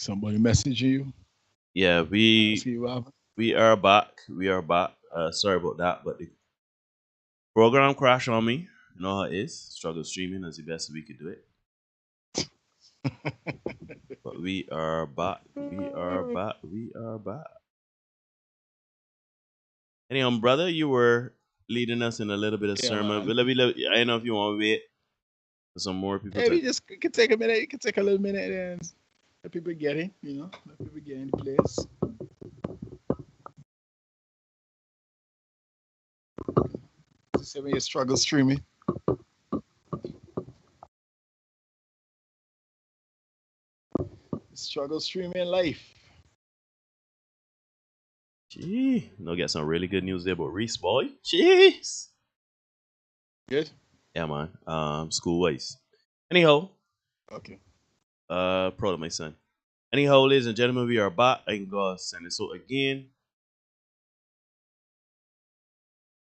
Somebody messaging you, Yeah, asking you what happened. we are back. We are back. Sorry about that, but the program crashed on me. You know how it is. Struggle streaming is the best we could do it. But we are back. We are back. We are back. Anyhow, brother, you were leading us in a little bit of Yeah, sermon. man. I don't know if you want to wait for some more people Hey, to. we can take a minute. You can take a little minute and let people get in. Let people get in the place. Just say when you struggle streaming. Struggle streaming life. Gee, no, get some really good news there about Reese, boy. Jeez. Good. Yeah, man. School wise. Anyhow, Okay. proud of my son. Anyhow, ladies and gentlemen, we are back. I can go send this out again.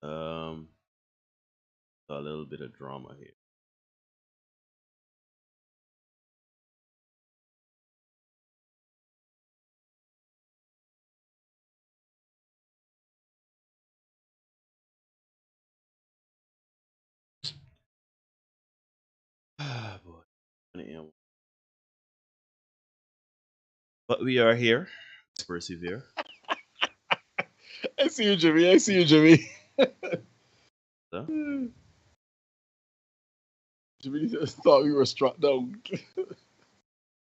A little bit of drama here. Ah, boy. But we are here. Persevere. I see you, Jimmy. I see you, Jimmy. So, Jimmy just thought we were struck down.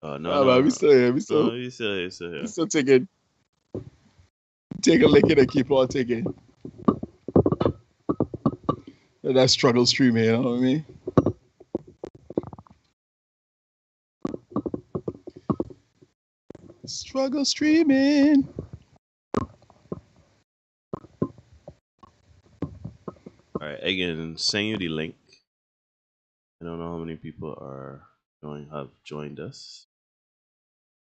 no, Nah, man, we no. still here. No, you still We here. still taking, take a lick and keep on taking. That struggle streaming, you know what I mean? Struggle streaming. All right, again, send you the link. I don't know how many people have joined us,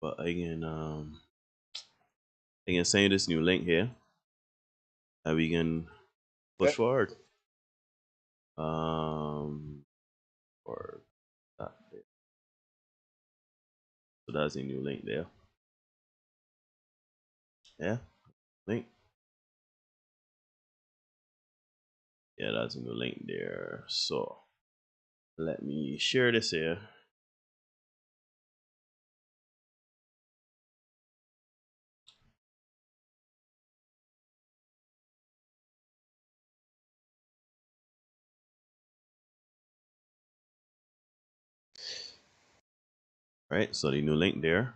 but again, send you this new link here, and we can push forward. Or that there. So that's a new link there. Yeah, link. Yeah, that's a new link there. So let me share this here. Right, so the new link there.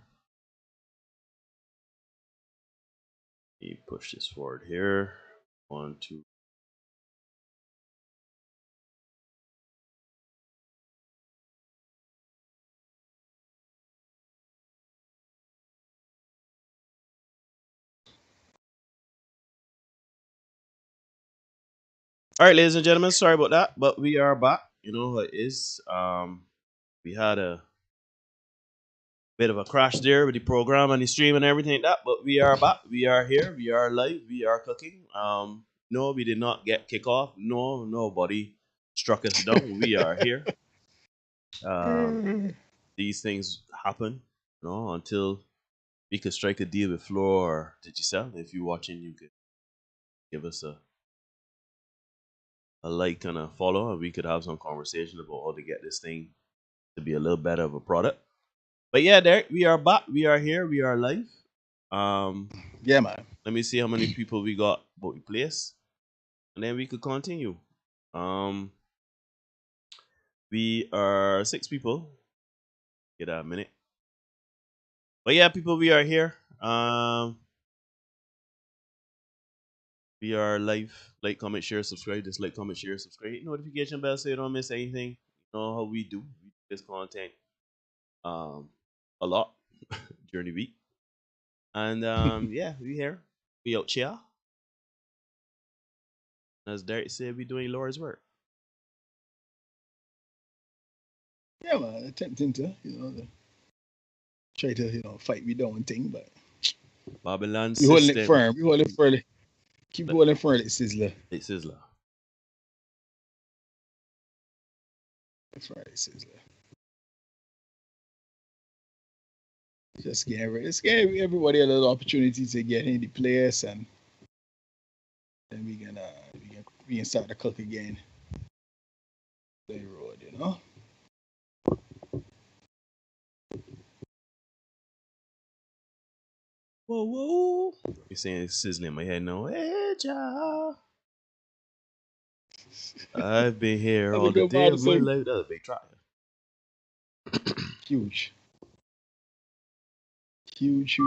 Let me push this forward here. 1, 2. All right, ladies and gentlemen, sorry about that, but we are back. You know how it is. We had a bit of a crash there with the program and the stream and everything like that, but we are back. We are here. We are live. We are cooking. No, we did not get kick off. No, nobody struck us down. We are here. These things happen, until we could strike a deal with Flo or Digicel. If you're watching, you could give us a like and a follow, and we could have some conversation about how to get this thing to be a little better of a product. But yeah, there we are back. We are here. We are live. Yeah, man. Let me see how many people we got about the place, and then we could continue. We are 6 people. Get a minute. But yeah, people, we are here. We are live. Like, comment, share, subscribe. Just like, comment, share, subscribe. Hit notification bell so you don't miss anything. You know how we do. We do this content a lot during the week. And yeah, we here. We out here. As Derek said, we doing Lord's work. Yeah, man. Attempting to, try to, fight me down thing, but Babylon we holding it system. firm. We holding it firm. Keep holding firm, like Sizzler. It's Sizzler. That's right, Sizzler. Just give everybody a little opportunity to get in the place, and then we can start to cook again. The road, you know. Whoa, whoa. You're saying it's sizzling in my head now. Hey, child. I've been here That's a all the good day part to of my sing. life. That's a big track. Huge. Huge.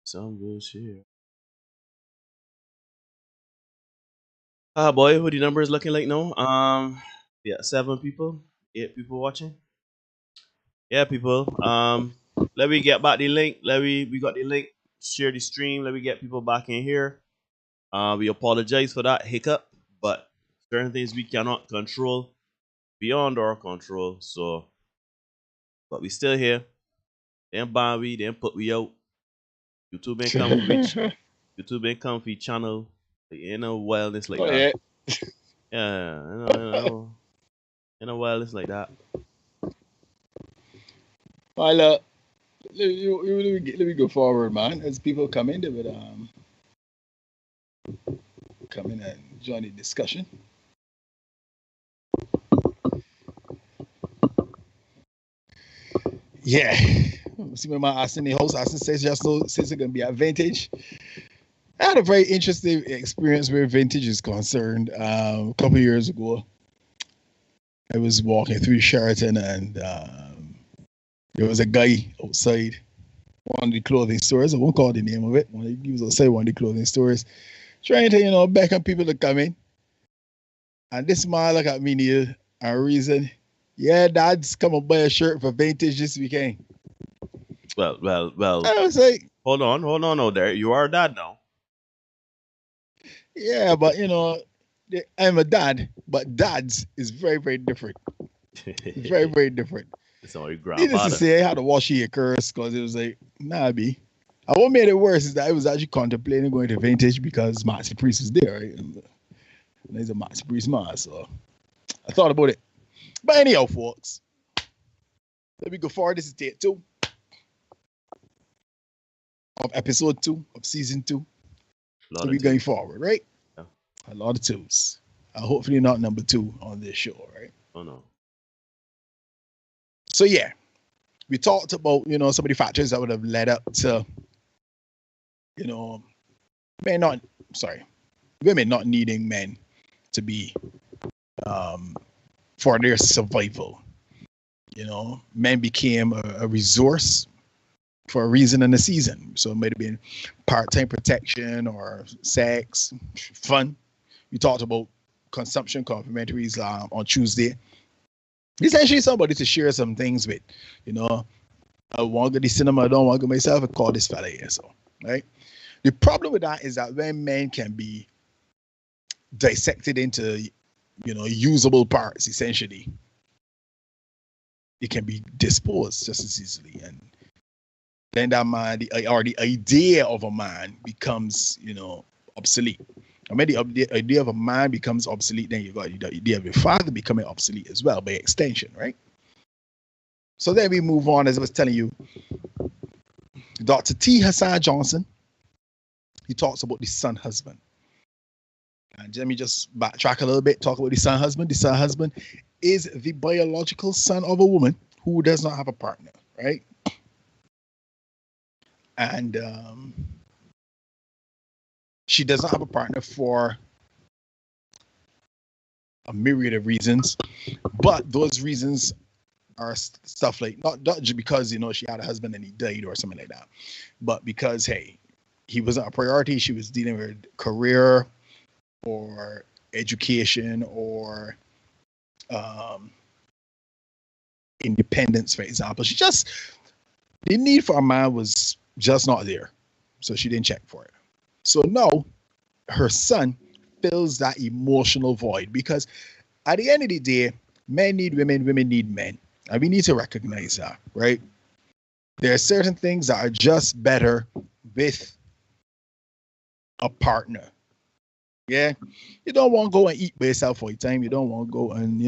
Some good shit. Boy, what the number is looking like now? Yeah, 7 people, 8 people watching. Yeah, people. Let me get back the link. We got the link. Share the stream. Let me get people back in here. We apologize for that hiccup, but certain things we cannot control beyond our control. So, but we still here. Then ban we, then put we out. YouTube ain't come reach. YouTube ain't come for channel. Ain't no wildness like Oh that. yeah. Yeah, ain't no wildness like that. Well, let me go forward, man. As people come in, they would come in and join the discussion. Yeah. See, when my asking the host, Austin says just so since it's gonna be a vintage. I had a very interesting experience where vintage is concerned. A couple of years ago, I was walking through Sheraton, and there was a guy outside one of the clothing stores. I won't call the name of it. He was outside one of the clothing stores, trying to beckon people to come in. And this man look at me, Neil, and reason, yeah, dad's come and buy a shirt for vintage this weekend. Well. I was like, Hold on. No, there you are, dad now. yeah, but I'm a dad, but dads is very different. Very different. It's all your Needless to grandfather. say, I had to wash your curse because it was like, nah, B. And what made it worse is that I was actually contemplating going to vintage because Maxi Priest was there, right? And he's a Maxi Priest man, so I thought about it. But anyhow, folks, let me go forward. This is take 2 of episode 2 of season 2. So we're going forward, right? Yeah. A lot of 2s. Hopefully not number 2 on this show, right? Oh no. So yeah, we talked about some of the factors that would have led up to women not needing men to be for their survival. Men became a resource for a reason and a season. So it might have been part-time protection or sex, fun. We talked about consumption complementaries on Tuesday. Essentially somebody to share some things with. I want to go to the cinema, I don't want to go myself, I call this fella here. So, right? The problem with that is that when men can be dissected into, usable parts, essentially, it can be disposed just as easily. And then that man, the idea of a man becomes, obsolete. I mean, the idea of a man becomes obsolete, then you got the idea of your father becoming obsolete as well, by extension, right? So then we move on, as I was telling you, Dr. T. Hassan Johnson, he talks about the son husband. And let me just backtrack a little bit, talk about the son husband. The son husband is the biological son of a woman who does not have a partner, right? And she does not have a partner for a myriad of reasons, but those reasons are stuff like not just because she had a husband and he died or something like that, but because he wasn't a priority. She was dealing with career or education or independence, for example. The need for a man was just not there, so she didn't check for it. So now her son fills that emotional void, because at the end of the day, men need women, women need men. And we need to recognize that, right? There are certain things that are just better with a partner. Yeah. You don't want to go and eat by yourself all the time. You don't want to go and,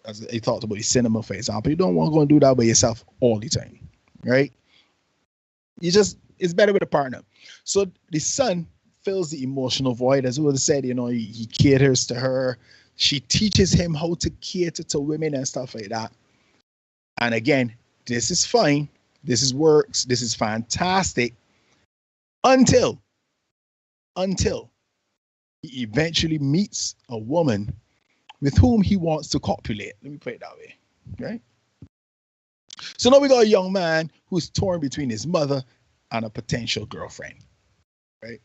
as I talked about the cinema, for example, you don't want to go and do that by yourself all the time, right? It's better with a partner. So the son fills the emotional void, as we said, he caters to her. She teaches him how to cater to women and stuff like that. And again, this is fine. This works. This is fantastic until he eventually meets a woman with whom he wants to copulate. Let me put it that way, right? So now we got a young man who's torn between his mother and a potential girlfriend, right?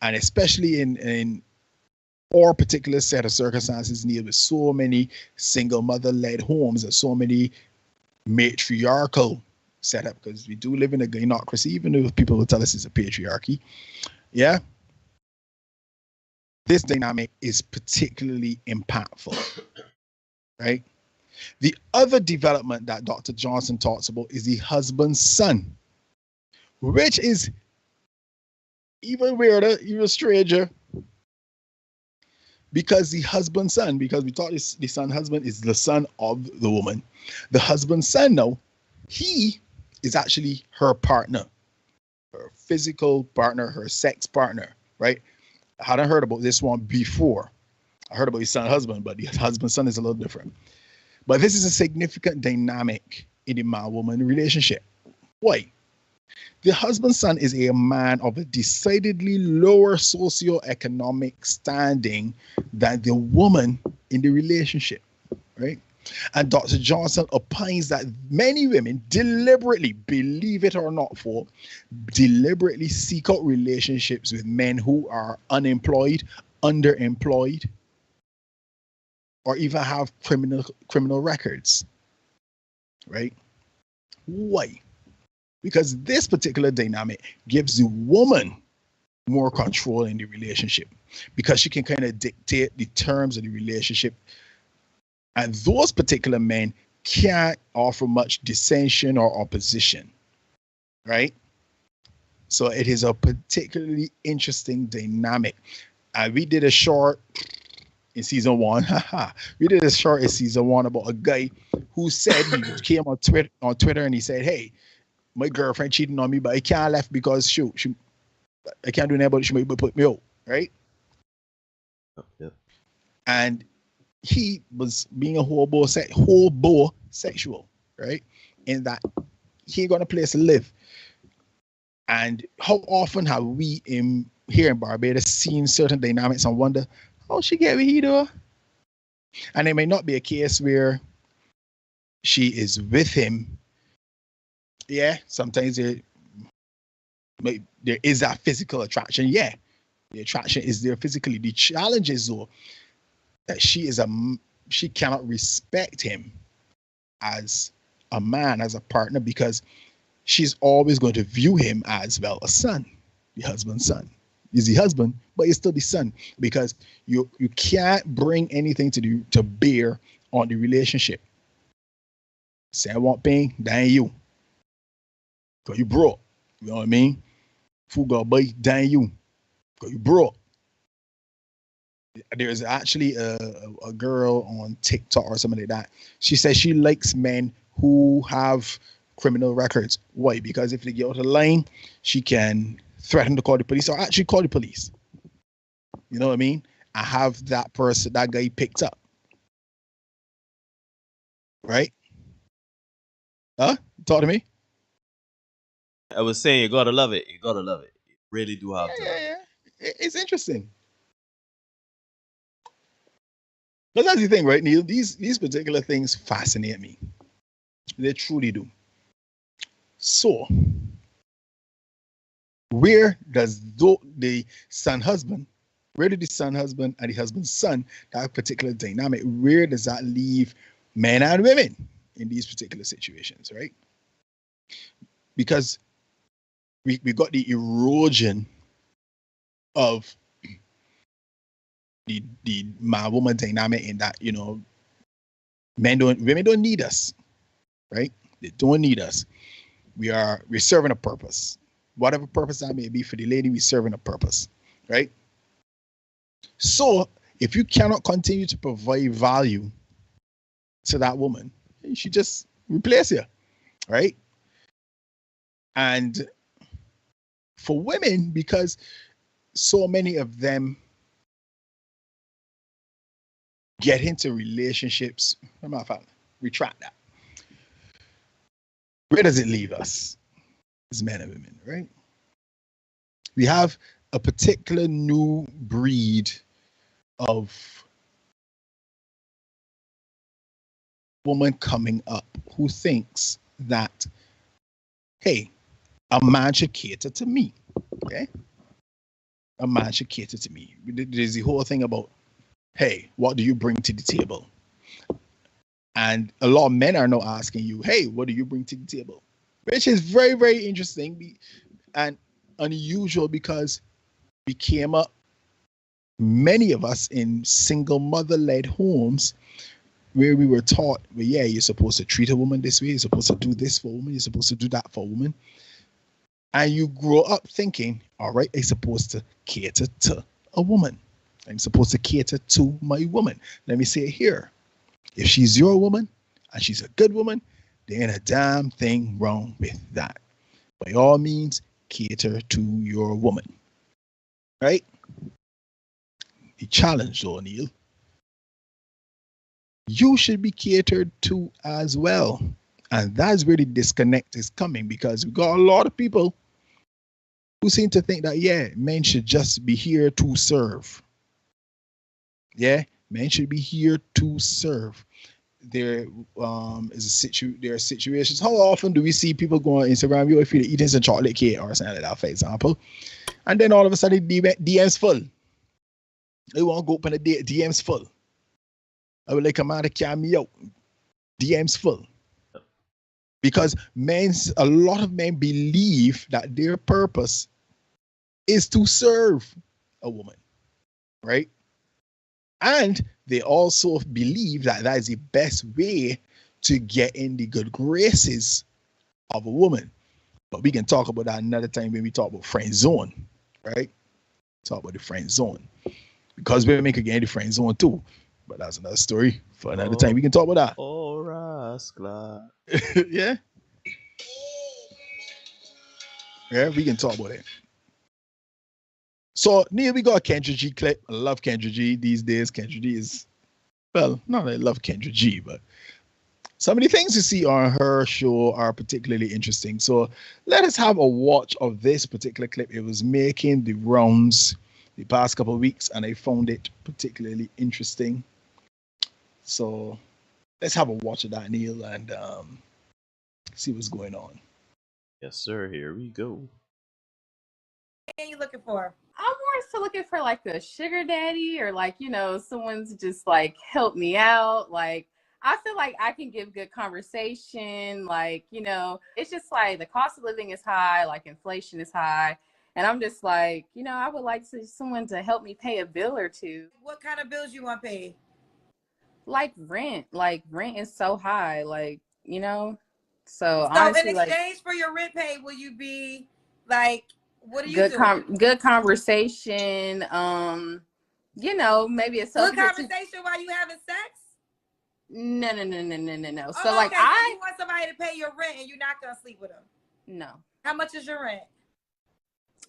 And especially in our particular set of circumstances, near with so many single mother-led homes and so many matriarchal setup, because we do live in a gynocracy, even though people will tell us it's a patriarchy. Yeah. This dynamic is particularly impactful, right? The other development that Dr. Johnson talks about is the husband's son, which is even weirder, even stranger, because the husband's son, because we thought the son husband is the son of the woman. The husband's son, now, he is actually her partner, her physical partner, her sex partner, right? I hadn't heard about this one before. I heard about his son husband, but the husband son is a little different. But this is a significant dynamic in the man-woman relationship. Why? The husband son is a man of a decidedly lower socioeconomic standing than the woman in the relationship, right? And Dr. Johnson opines that many women deliberately, believe it or not, deliberately seek out relationships with men who are unemployed, underemployed, or even have criminal records, right? Why? Because this particular dynamic gives the woman more control in the relationship, because she can kind of dictate the terms of the relationship. And those particular men can't offer much dissension or opposition, right? So it is a particularly interesting dynamic. And we did a short in season 1. We did a short in season 1 about a guy who said he came on Twitter and he said, "Hey, my girlfriend cheating on me, but I can't left because she I can't do nothing about it. She might put me out," right? Yeah. And he was being a homosexual, right? In that he ain't got a place to live. And how often have we here in Barbados seen certain dynamics and wonder how she get with he though? And it may not be a case where she is with him. Yeah, sometimes there is that physical attraction. Yeah, the attraction is there physically. The challenge is though that she cannot respect him as a man, as a partner, because she's always going to view him as, well, a son, the husband's son. He's the husband, but he's still the son, because you can't bring anything to bear on the relationship. Say I want pain, that ain't you. Because you broke. You know what I mean? Food got bite, that ain't you. Because you broke. There's actually a girl on TikTok or something like that. She says she likes men who have criminal records. Why? Because if they get out of line, she can threaten to call the police, or actually call the police. You know what I mean? I have that guy picked up. Right? Huh? Talk to me. I was saying you gotta love it. You gotta love it. You really do have to. Yeah. It's interesting. But that's the thing, right, Neil? These particular things fascinate me. They truly do. So, where does the son husband and the husband's son, that particular dynamic, where does that leave men and women in these particular situations, right? Because we got the erosion of the man-woman dynamic, in that, women don't need us, right? They don't need us. We're serving a purpose. Whatever purpose that may be for the lady, we're serving a purpose, right? So if you cannot continue to provide value to that woman, she just replace you, right? And for women, because so many of them get into relationships, matter of fact, retract that. Where does it leave us as men and women, right? We have a particular new breed of woman coming up who thinks that, hey, a man should cater to me, okay? A man should cater to me. There's the whole thing about, hey, what do you bring to the table? And a lot of men are now asking you, hey, what do you bring to the table? Which is very, very interesting and unusual, because we came up, many of us, in single mother-led homes where we were taught, well, yeah, you're supposed to treat a woman this way, you're supposed to do this for a woman, you're supposed to do that for a woman. And you grow up thinking, all right, I'm supposed to cater to a woman. I'm supposed to cater to my woman. Let me say it here. If she's your woman and she's a good woman, there ain't a damn thing wrong with that. By all means, cater to your woman. Right? The challenge, though, Neil, you should be catered to as well. And that's where the disconnect is coming, because we got a lot of people who seem to think that, yeah, men should just be here to serve. Yeah, men should be here to serve. There there are situations. How often do we see people go on Instagram, yo, if you're eating some chocolate cake or something like that, for example, and then all of a sudden DM's full. They want to go open a DM's full. I would like a man to carry me out. DM's full. Because a lot of men believe that their purpose is to serve a woman, right? And they also believe that that is the best way to get in the good graces of a woman. But we can talk about that another time when we talk about friend zone, right? Talk about the friend zone. Because women can get in the friend zone too. But that's another story for another time. We can talk about that. Oh, rascal. Yeah. Yeah, we can talk about it. So, Neil, we got a Kendra G clip. I love Kendra G these days. Kendra G is, well, not that I love Kendra G, but some of the things you see on her show are particularly interesting. So let us have a watch of this particular clip. It was making the rounds the past couple of weeks, and I found it particularly interesting. So let's have a watch of that, Neil, and see what's going on. Yes, sir. Here we go. What are you looking for? I'm more so looking for like a sugar daddy, or like, you know, someone to just like help me out. Like, I feel like I can give good conversation. Like, you know, it's just like the cost of living is high, like inflation is high. And I'm just like, you know, I would like someone to help me pay a bill or two. What kind of bills you want paid? Like rent. Like rent is so high, like, you know. So honestly, in exchange like, for your rent pay, will you be like, what do you good do? Good conversation. You know, maybe a good conversation while you having sex? No. So okay, like, so you want somebody to pay your rent and you're not gonna sleep with them? No. How much is your rent?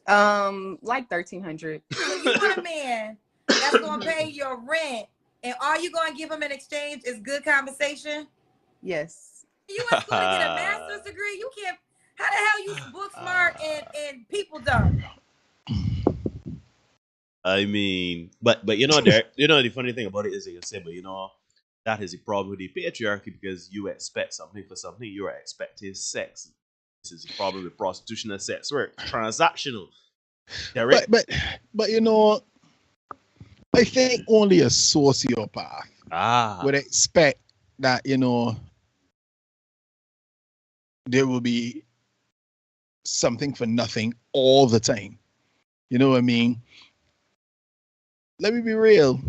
Like $1,300. So you want a man that's gonna pay your rent, and all you gonna give him in exchange is good conversation? Yes. You in school to get a master's degree? You can't. How the hell you book smart and people dumb? I mean, but you know, Derek, you know, the funny thing about it is that you say, but you know, that is the problem with the patriarchy, because you expect something for something. You are expecting sex. This is the problem with prostitution and sex work. Transactional. Derek? But you know, I think only a sociopath would expect that, you know, there will be something for nothing all the time. You know what I mean? Let me be real.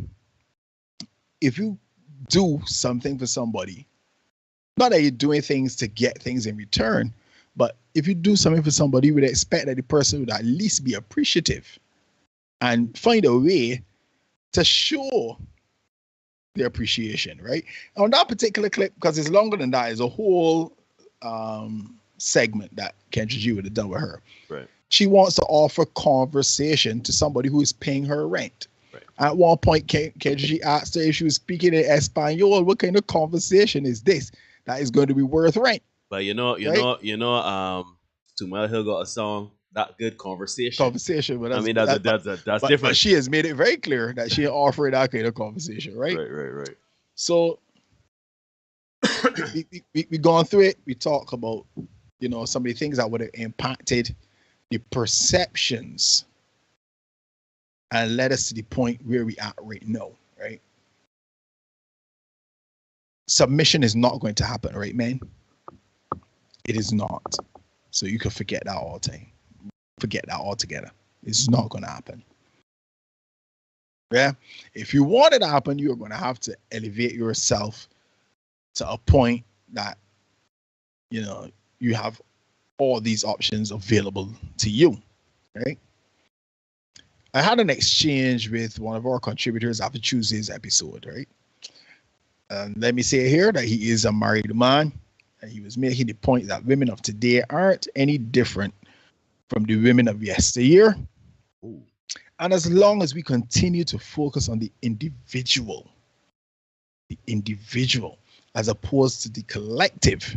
If you do something for somebody, not that you're doing things to get things in return, but if you do something for somebody, you would expect that the person would at least be appreciative and find a way to show the appreciation, right? On that particular clip, because it's longer than that, is a whole segment that Kendra G would have done with her. Right. She wants to offer conversation to somebody who is paying her rent. Right. At one point, Kendra G asked her if she was speaking in Espanol, what kind of conversation is this that is going to be worth rent? But you know, Tumel Hill got a song, That Good Conversation. But I mean, that's but different. she has made it very clear that she offered that kind of conversation, right? Right. So we gone through it. We talk about, some of the things that would have impacted the perceptions and led us to the point where we are right now, right? Submission is not going to happen, right, man? It is not. So you can forget that all the time. Forget that altogether. It's not going to happen. Yeah? If you want it to happen, you're going to have to elevate yourself to a point that, you have all these options available to you, right? I had an exchange with one of our contributors after Tuesday's episode, right? And let me say here that he is a married man, and he was making the point that women of today aren't any different from the women of yesteryear. Ooh. And as long as we continue to focus on the individual as opposed to the collective,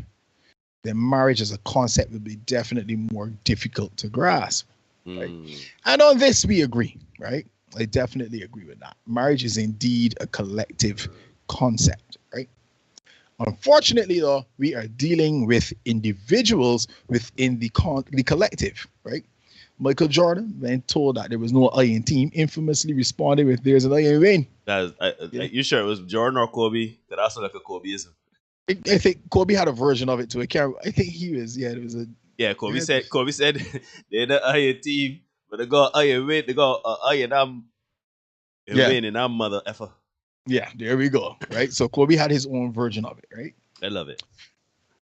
then marriage as a concept will be definitely more difficult to grasp. Right? And on this, we agree, right? I definitely agree with that. Marriage is indeed a collective concept, right? Unfortunately, though, we are dealing with individuals within the collective, right? Michael Jordan, when told that there was no I in team, infamously responded with, "There's an I in win." You sure it was Jordan or Kobe? That also like a Kobeism. I think Kobe had a version of it too. I think he was, it was a... Yeah, Kobe said they're the I team, but they got I win, they got I and I'm win and I'm mother effer. Yeah, there we go, right? So Kobe had his own version of it, right? I love it.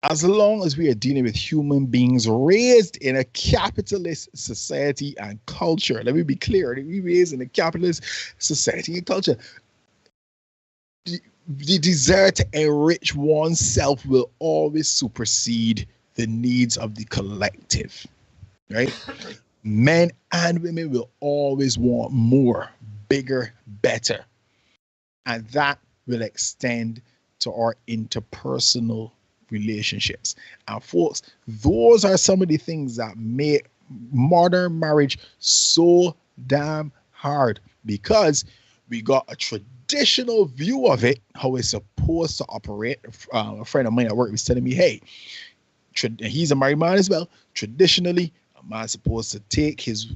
As long as we are dealing with human beings raised in a capitalist society and culture, let me be clear, we raised in a capitalist society and culture, the desire to enrich oneself will always supersede the needs of the collective, right? Men and women will always want more, bigger, better. And that will extend to our interpersonal relationships. And folks, those are some of the things that make modern marriage so damn hard, because we got a traditional view of it, how it's supposed to operate. A friend of mine at work was telling me, hey, he's a married man as well. Traditionally, a man's supposed to take his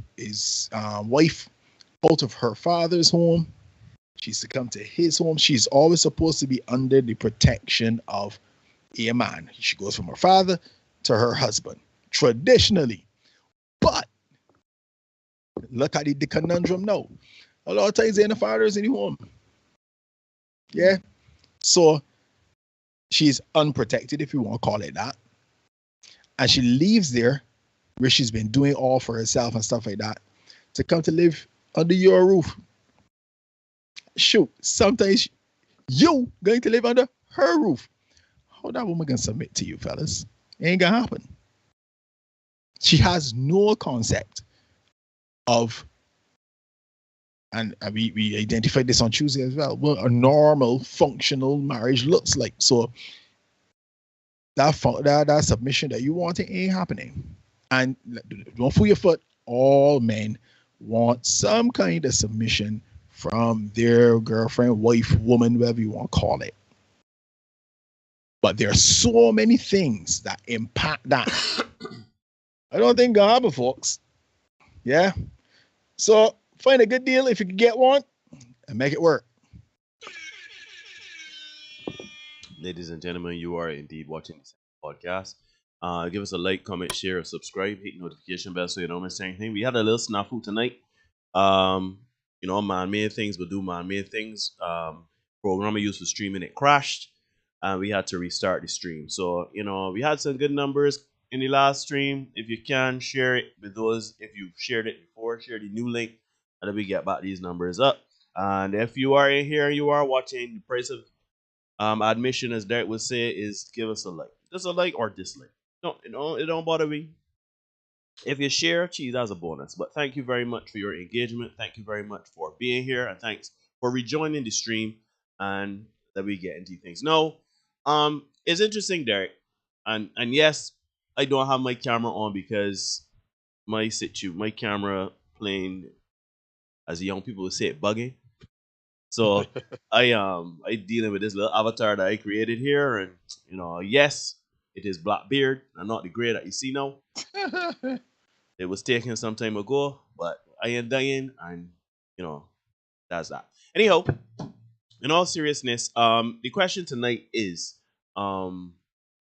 wife out of her father's home. She's to come to his home. She's always supposed to be under the protection of a man. She goes from her father to her husband, traditionally. But look at the conundrum now. A lot of times the father is in the home. Yeah. So she's unprotected, if you want to call it that. And she leaves there where she's been doing all for herself and stuff like that to come to live under your roof. Shoot, sometimes you going to live under her roof. How that woman gonna submit to you, fellas? It ain't gonna happen. She has no concept of, and we identified this on Tuesday as well, what a normal functional marriage looks like. So that submission that you want, it ain't happening. And don't fool your foot. All men want some kind of submission from their girlfriend, wife, woman, whatever you want to call it. But there are so many things that impact that. I don't think gonna happen, folks. Yeah. So find a good deal if you can get one and make it work. Ladies and gentlemen, you are indeed watching this podcast. Give us a like, comment, share, subscribe, hit the notification bell so you don't miss anything. We had a little snafu tonight. Man-made things, but do man-made things. Program I used for streaming, it crashed, and we had to restart the stream. So, we had some good numbers in the last stream. If you can, share it with those. If you've shared it before, share the new link, and then we get back these numbers up. And if you are in here and you are watching, the price of admission, as Derek would say, is give us a like. Just a like or dislike. No, it don't bother me. If you share, geez, that's a bonus. But thank you very much for your engagement. Thank you very much for being here, and thanks for rejoining the stream. And that we get into things. No, it's interesting, Derek. And yes, I don't have my camera on because my camera playing, as the young people would say, it bugging. So I dealing with this little avatar that I created here, and yes, it is Blackbeard and not the gray that you see now. It was taken some time ago, but I ain't dying, and that's that. Anyhow, in all seriousness, the question tonight is, let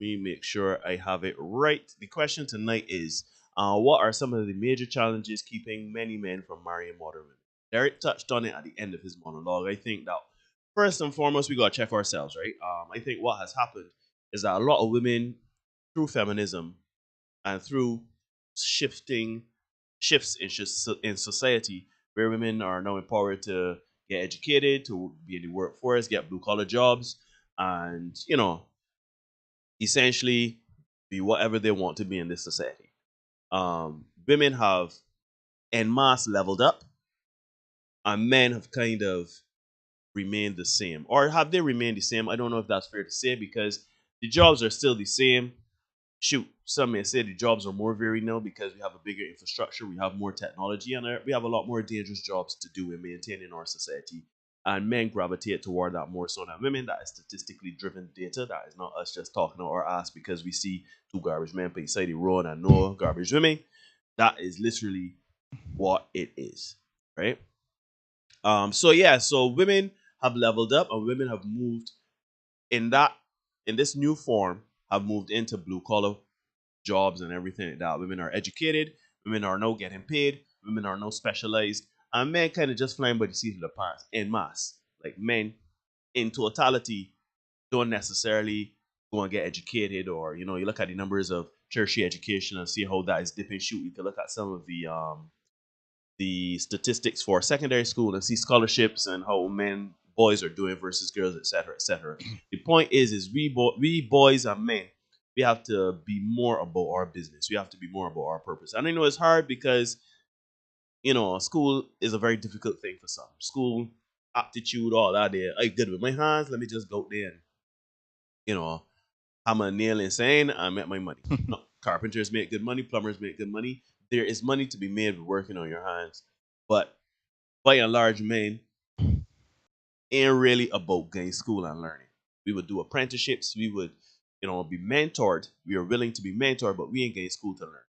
me make sure I have it right. The question tonight is, what are some of the major challenges keeping many men from marrying modern women? Derek touched on it at the end of his monologue. I think that first and foremost, we gotta check ourselves, right? I think what has happened is that a lot of women, through feminism and through shifts in society, where women are now empowered to get educated, to be in the workforce, get blue collar jobs, and essentially be whatever they want to be in this society. Women have en masse leveled up, and men have kind of remained the same. Or have they remained the same? I don't know if that's fair to say, because the jobs are still the same. Shoot, some may say the jobs are more varied now because we have a bigger infrastructure, we have more technology, and we have a lot more dangerous jobs to do in maintaining our society. And men gravitate toward that more so than women. That is statistically driven data. That is not us just talking out our ass because we see two garbage men by side the road and no garbage women. That is literally what it is, right? So women have leveled up, and women have moved in this new form, have moved into blue collar jobs and everything like that. Women are educated, women are now getting paid, women are now specialized, and men kind of just flying by the seat of the pants en masse. Like, men in totality don't necessarily go and get educated, or you look at the numbers of tertiary education and see how that is dipping. Shoot, you can look at some of the statistics for secondary school and see scholarships and how boys are doing versus girls, etc., etc. The point is we boys and men, we have to be more about our business. We have to be more about our purpose. And I know it's hard because school is a very difficult thing for some. School aptitude, all that there. I good with my hands. Let me just go there and hammer a nail insane and make my money. No, carpenters make good money. Plumbers make good money. There is money to be made with working on your hands, but by and large, men ain't really about going school and learning. We would do apprenticeships. We would, be mentored. We are willing to be mentored, but we ain't going school to learn,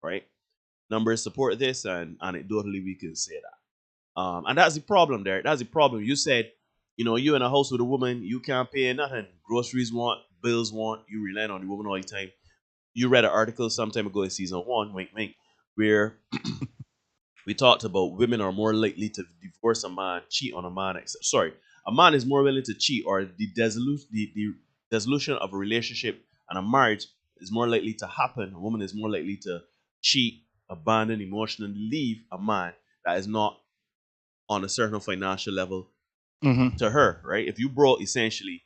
right? Numbers support this, and anecdotally, we can say that. And that's the problem there. That's the problem. You said, you in a house with a woman, you can't pay nothing. Groceries want, bills want, you rely on the woman all the time. You read an article some time ago in season 1, wink, wink, where we talked about women are more likely to divorce a man, cheat on a man. A man is more willing to cheat, or the dissolution of a relationship and a marriage is more likely to happen. A woman is more likely to cheat, abandon, emotionally leave a man that is not on a certain financial level to her, right? If you broke, essentially,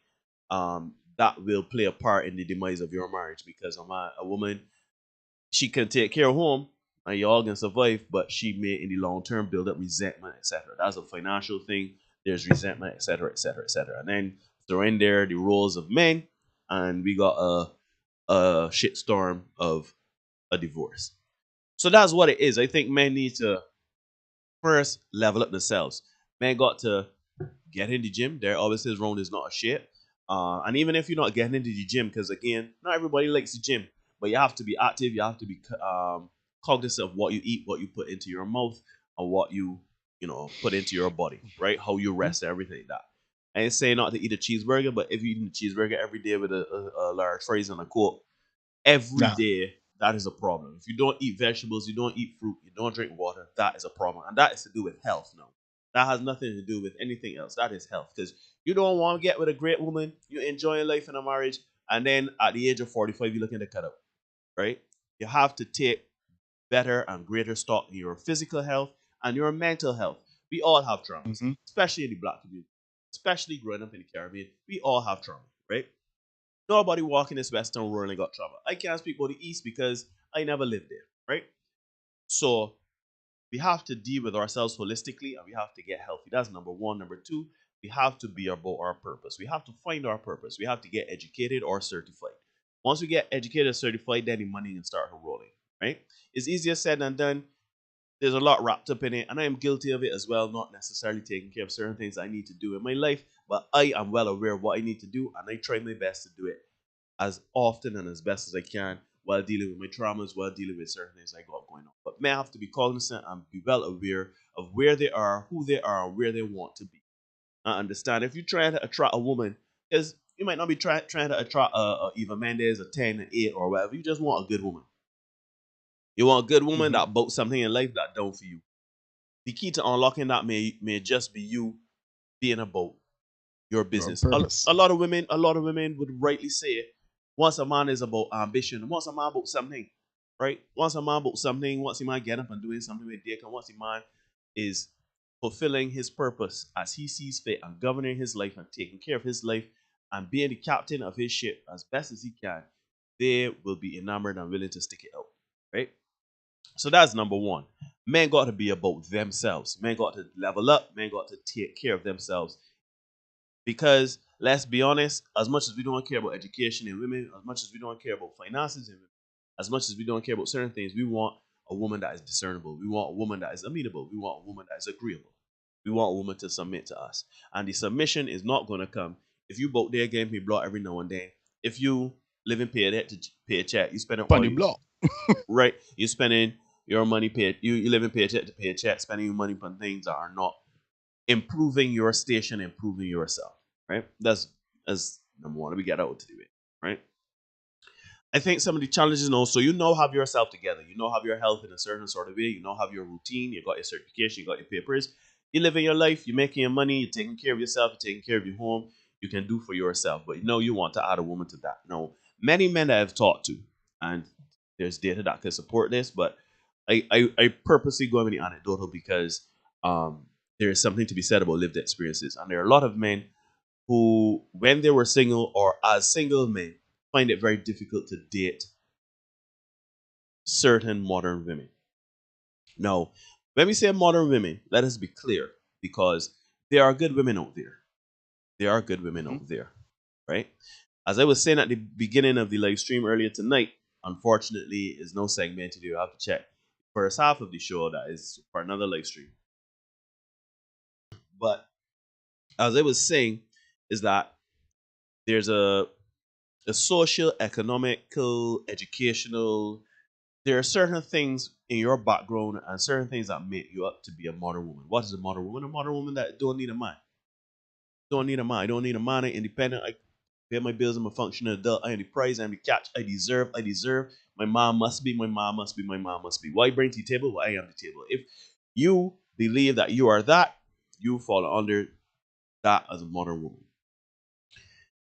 that will play a part in the demise of your marriage, because a woman, she can take care of home and you all can survive, but she may in the long term build up resentment, etc. That's a financial thing. There's resentment, etc., etc., etc. And then throw in there the roles of men, and we got a shitstorm of a divorce. So that's what it is. I think men need to first level up themselves. Men got to get in the gym. There always says round is not a shit. And even if you're not getting into the gym, because again, not everybody likes the gym, but you have to be active. You have to be cognizant of what you eat, what you put into your mouth, and what you put into your body, right? How you rest, everything like that. I ain't saying not to eat a cheeseburger, but if you eat a cheeseburger every day with a large fries and a Coke, every day, that is a problem. If you don't eat vegetables, you don't eat fruit, you don't drink water, that is a problem. And that is to do with health now. That has nothing to do with anything else. That is health. Because you don't want to get with a great woman, you enjoy life in a marriage, and then at the age of 45, you're looking to cut up, right? You have to take better and greater stock in your physical health and your mental health. We all have traumas, Mm-hmm. especially in the black community, especially growing up in the Caribbean. We all have trauma, right? Nobody walking this Western world and got trauma. I can't speak about the East because I never lived there, right? So we have to deal with ourselves holistically and we have to get healthy. That's number one. Number two, we have to be about our purpose. We have to find our purpose. We have to get educated or certified. Once we get educated or certified, then the money can start rolling, right? It's easier said than done. There's a lot wrapped up in it, and I am guilty of it as well, not necessarily taking care of certain things I need to do in my life, but I am well aware of what I need to do, and I try my best to do it as often and as best as I can while dealing with my traumas, while dealing with certain things I got going on. But may I have to be cognizant and be well aware of where they are, who they are, and where they want to be. I understand if you're trying to attract a woman, because you might not be trying to attract Eva Mendes, a 10, an 8, or whatever. You just want a good woman. You want a good woman that bought something in life that don't for you. The key to unlocking that may just be you being about your business. A lot of women would rightly say it. Once a man is about ambition, once a man about something, right? Once a man about something, once a man get up and doing something with dick, and once a man is fulfilling his purpose as he sees fit and governing his life and taking care of his life and being the captain of his ship as best as he can, they will be enamored and willing to stick it out, right? So that's number one. Men got to be about themselves. Men got to level up. Men got to take care of themselves. Because let's be honest, as much as we don't care about education in women, as much as we don't care about finances in women, as much as we don't care about certain things, we want a woman that is discernible. We want a woman that is amenable. We want a woman that is agreeable. We want a woman to submit to us. And the submission is not going to come if you both there getting me block every now and then. If you live in paycheck to paycheck, you spend Funny block. right? You're spending your money you live in paycheck to paycheck, spending your money on things that are not improving your station, improving yourself, right? That's number one. We get out to do it, right? I think some of the challenges also, have yourself together. Have your health in a certain sort of way. Have your routine. You got your certification. You got your papers. You're living your life. You're making your money. You're taking care of yourself. You're taking care of your home. You can do for yourself. But you want to add a woman to that. No, many men that I've talked to, and there's data that can support this, but I purposely go with the anecdotal because there is something to be said about lived experiences. And there are a lot of men who, when they were single or as single men, find it very difficult to date certain modern women. Now, when we say modern women, let us be clear, because there are good women out there. There are good women out there, right? As I was saying at the beginning of the live stream earlier tonight, unfortunately, is no segmented. You have to check the first half of the show. That is for another live stream. But as I was saying, is that there's a social, economical, educational. There are certain things in your background and certain things that make you up to be a modern woman. What is a modern woman? A modern woman that don't need a man. Don't need a man. I don't need a man. I'm independent. I pay my bills. I'm a functional adult. I am the prize. I am the catch. I deserve. I deserve. My mom must be. My mom must be. My mom must be. Why bring to the table? Well, I am the table. If you believe that you are that, you fall under that as a modern woman.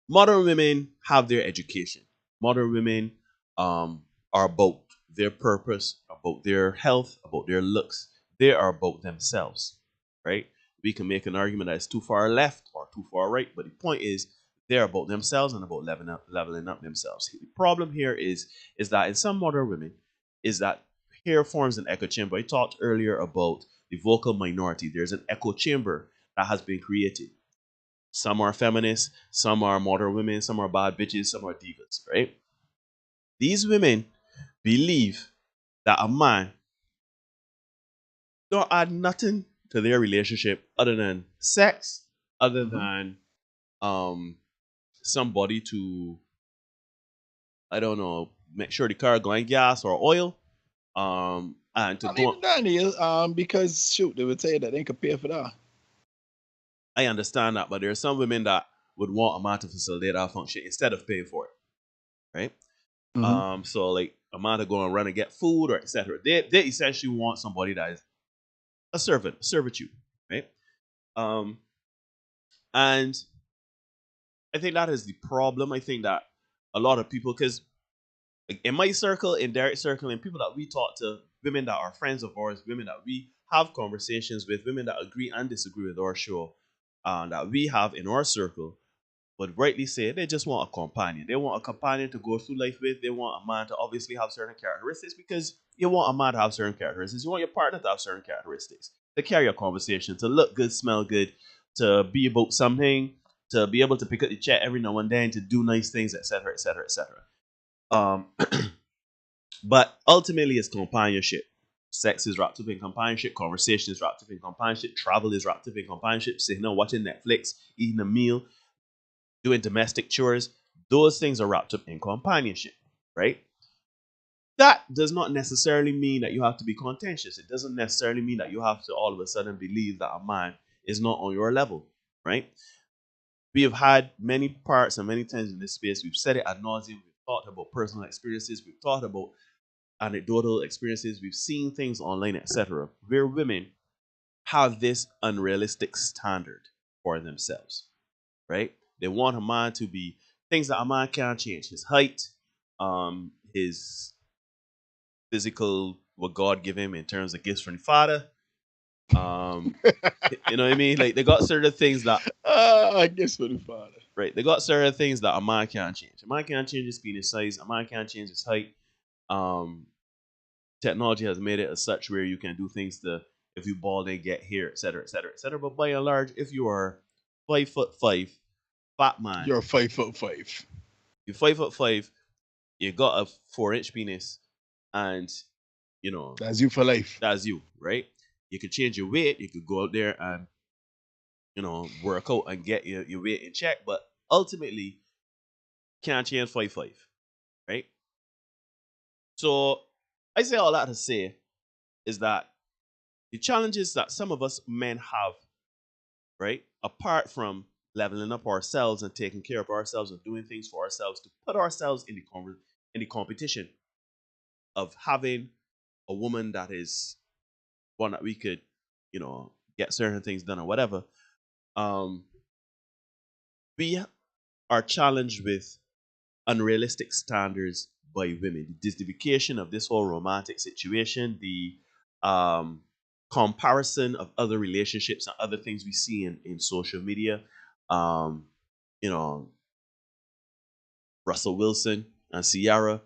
Modern women have their education. Modern women are about their purpose, about their health, about their looks. They are about themselves, right? We can make an argument that it's too far left or too far right, but the point is they're about themselves and about leveling up themselves. The problem here is that in some modern women is that here forms an echo chamber. I talked earlier about the vocal minority. There's an echo chamber that has been created. Some are feminists, some are modern women, some are bad bitches, some are divas, right? These women believe that a man don't add nothing to their relationship other than sex, other than somebody to, I don't know, make sure the car going gas or oil. And to Not go even that is, because shoot, they would say that they could pay for that. I understand that, but there are some women that would want a man to facilitate that function instead of paying for it, right? So like a man to go and run and get food or etc. They essentially want somebody that is a servitude, right? And I think that is the problem. I think that a lot of people, because in my circle, in Derek's circle, and people that we talk to, women that are friends of ours, women that we have conversations with women that agree and disagree with our show that we have in our circle, but rightly say they just want a companion. They want a companion to go through life with. They want a man to obviously have certain characteristics, because you want a man to have certain characteristics. You want your partner to have certain characteristics, to carry a conversation, to look good, smell good, to be about something, to be able to pick up the chat every now and then, to do nice things, etc., etc., etc. But ultimately, it's companionship. Sex is wrapped up in companionship. Conversation is wrapped up in companionship. Travel is wrapped up in companionship. Sitting down watching Netflix, eating a meal, doing domestic chores. Those things are wrapped up in companionship, right? That does not necessarily mean that you have to be contentious. It doesn't necessarily mean that you have to all of a sudden believe that a man is not on your level, right? We have had many parts and many times in this space. We've said it ad nauseum. We've talked about personal experiences. We've talked about anecdotal experiences. We've seen things online, etc., where women have this unrealistic standard for themselves, right? They want a man to be things that a man can't change: his height, his physical, what God give him in terms of gifts from the Father. You know what I mean? Like, they got certain things that I guess for the father. right. They got certain things that a man can't change. A man can't change his penis size. A man can't change his height. Technology has made it as such where you can do things to, if you bald and get hair, etc., etc., etc. But by and large, if you are 5'5", fat man, You're 5'5". you're 5'5", you got a 4-inch penis, and you know That's you for life. that's you, right? You could change your weight. You could go out there and work out and get your weight in check, but ultimately can't change 5'5", right? So I say all that to say is that the challenges that some of us men have, right, apart from leveling up ourselves and taking care of ourselves and doing things for ourselves to put ourselves in the competition of having a woman that is one that we could, get certain things done or whatever. We are challenged with unrealistic standards by women, the justification of this whole romantic situation, the comparison of other relationships and other things we see in social media. Um, Russell Wilson and Ciara,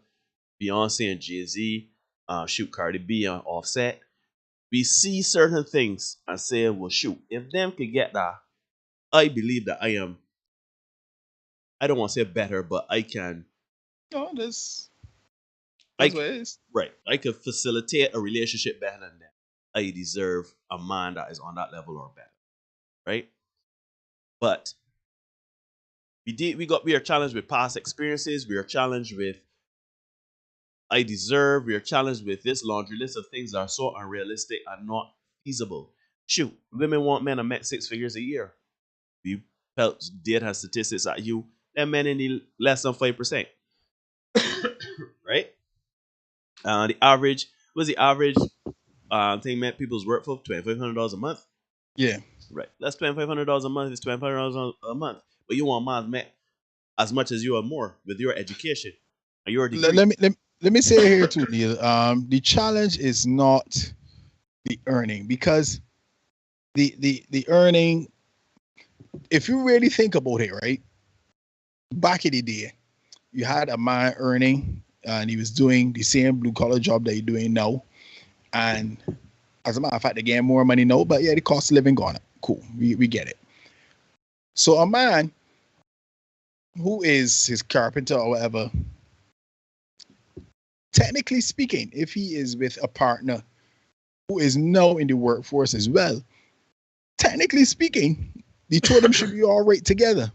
Beyonce and Jay-Z, shoot, Cardi B and Offset. We see certain things and say, well, shoot, if them could get that, I believe that I don't want to say better, but I can. No, that's I what it is. Right. I could facilitate a relationship better than that. I deserve a man that is on that level or better. Right? But we are challenged with past experiences. We are challenged with I deserve. We are challenged with this laundry list of things that are so unrealistic and not feasible. Shoot, women want men to make 6 figures a year. We felt did have statistics at you. That men in the less than 5%. Right? The average thing meant people's work for $2,500 a month. Yeah. Right. That's $2,500 a month. It's $2,500 a month. But you want man met as much as you or more with your education and your degree. Let me say here too, Neil. The challenge is not the earning, because the earning, if you really think about it, right? Back in the day, you had a man earning and he was doing the same blue collar job that you're doing now. And as a matter of fact, they get more money now, but yeah, the cost of living gone up. Cool. We get it. So a man who is his carpenter or whatever, technically speaking, if he is with a partner who is now in the workforce as well, technically speaking, the two of them should be all right together.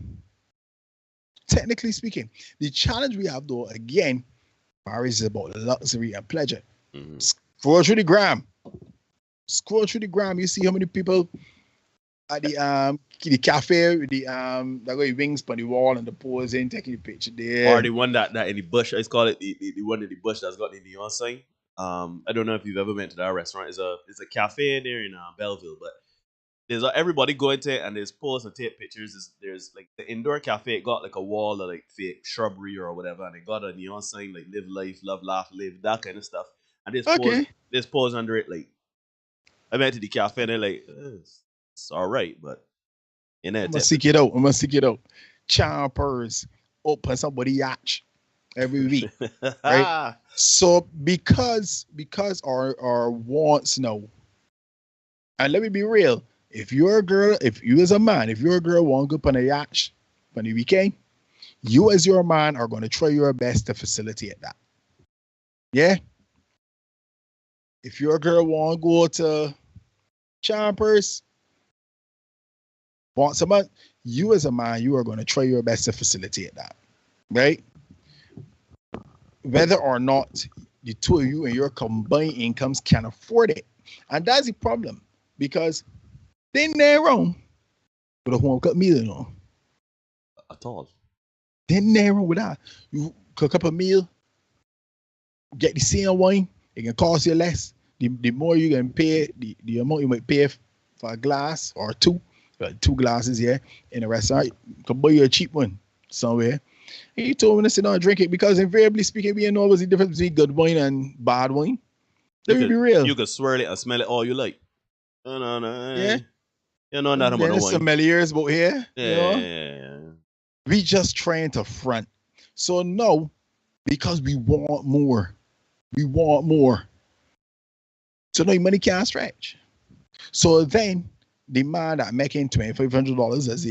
Technically speaking. The challenge we have, though, again, marriage is about luxury and pleasure. Mm-hmm. Scroll through the gram. You see how many people at the cafe with the that got wings on the wall and the posing, taking the picture there. Or the one that in the bush, I call it the one in the bush that's got the neon sign. I don't know if you've ever been to that restaurant. It's a cafe in there in Belleville, but there's everybody going to it and there's pose and take pictures. There's like the indoor cafe, it got like a wall of like fake shrubbery or whatever, and it got a neon sign like live life, love, laugh, live, that kind of stuff. And there's pose under it like I went to the cafe and they're like, it's all right, but you know, I'm gonna seek it out. I'm gonna seek it out. Chompers open somebody yacht every week, right? So because our wants now, and let me be real. If you're a girl, if you as a man, if you're a girl want to go on a yacht on the weekend, you as your man are going to try your best to facilitate that. Yeah. If your girl want to go to Chompers once a month, you as a man, you are going to try your best to facilitate that, right? Whether or not the two of you and your combined incomes can afford it. And that's the problem because then they're wrong with a home cooked meal, you know. At all. Then they're wrong with that. You cook up a meal, get the same wine, it can cost you less. The more you can pay, the amount you might pay for a glass or two glasses, yeah, in a restaurant, you can buy you a cheap one somewhere. And you told me to sit down and drink it because invariably speaking, we know what's the difference between good wine and bad wine. Let me be real. You could swirl it and smell it all you like. No. Yeah. You know nothing about no wine. Sommeliers out here. Yeah. You know? We just trying to front. So no, because we want more. We want more. So no money can't stretch. So then the man that making $2,500 as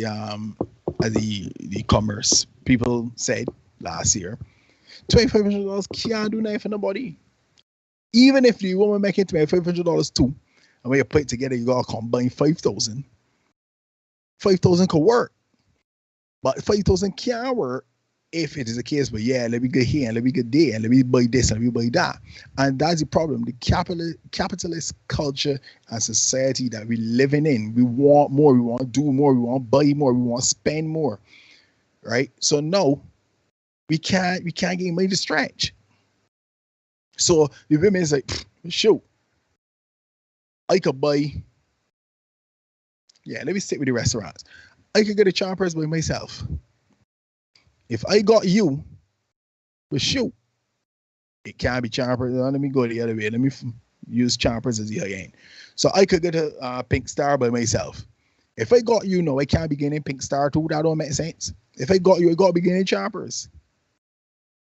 the commerce people said last year, $2,500 can't do nothing for nobody. Even if the woman making $2,500 too, and when you put it together, you gotta combine 5,000. 5,000 could work, but 5,000 can't work if it is a case where, yeah, let me get here and let me get there and let me buy this and let me buy that. And that's the problem. The capitalist culture and society that we're living in, we want more, we want to do more, we want to buy more, we want to spend more, right? So no, we can't get money to stretch. So the women is like, shoot, I could buy, yeah, let me stick with the restaurants. I could get a Chompers by myself. If I got you, but shoot, it can't be Chompers. Let me go the other way. Let me use Chompers as the high end. So I could get a Pink Star by myself. If I got you, no, I can't be getting Pink Star too. That don't make sense. If I got you, I got to be getting Chompers.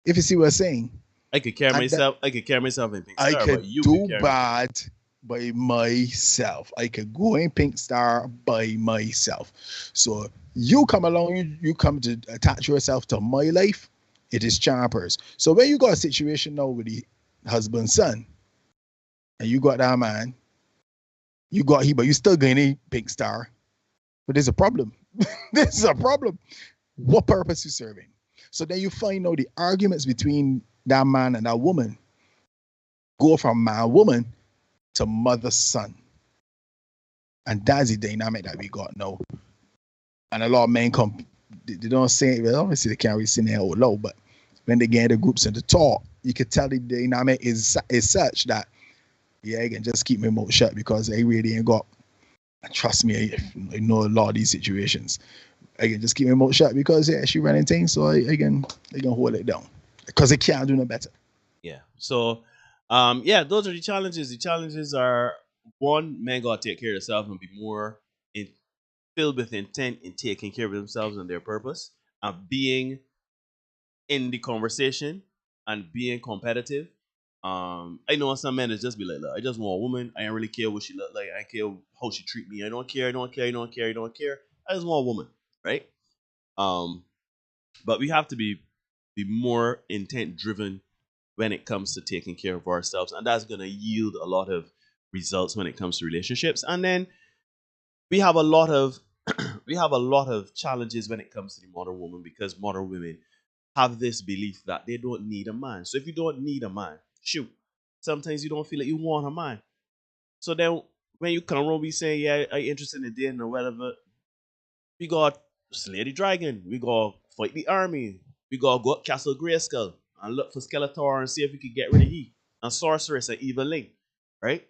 If you see what I'm saying. I could carry myself in Pink Star, I could but you do could bad by myself. I could go in Pink Star by myself. So you come along, you come to attach yourself to my life, it is Chompers. So when you got a situation now with the husband, son, and you got that man, you got he, but you still getting Pink Star. But there's a problem. There's a problem. What purpose you serving? So then you find out the arguments between that man and that woman go from man, woman to mother, son. And that's the dynamic that we got now. And a lot of men come, they don't say it, well, obviously they can't really say it out loud, but when they get the groups and the talk, you can tell the dynamic is such that, yeah, I can just keep my mouth shut because I really ain't got, trust me, I know a lot of these situations. I can just keep my mouth shut because, yeah, she running things, so I can hold it down because I can't do no better. Yeah. So, yeah, those are the challenges. The challenges are, one, men got to take care of themselves and be more filled with intent in taking care of themselves and their purpose, and being in the conversation and being competitive. I know some men is just be like, look, I just want a woman. I don't really care what she look like. I care how she treat me. I don't care. I just want a woman, right? But we have to be more intent driven when it comes to taking care of ourselves, and that's gonna yield a lot of results when it comes to relationships. And then we have a lot of challenges when it comes to the modern woman, because modern women have this belief that they don't need a man. So if you don't need a man, shoot, sometimes you don't feel like you want a man. So then when you come around, we say, yeah, I'm interested in dating or whatever, we got slay the dragon, we got fight the army, we got go up Castle Grayskull and look for Skeletor and see if we can get rid of he and Sorceress and Evil Link, right?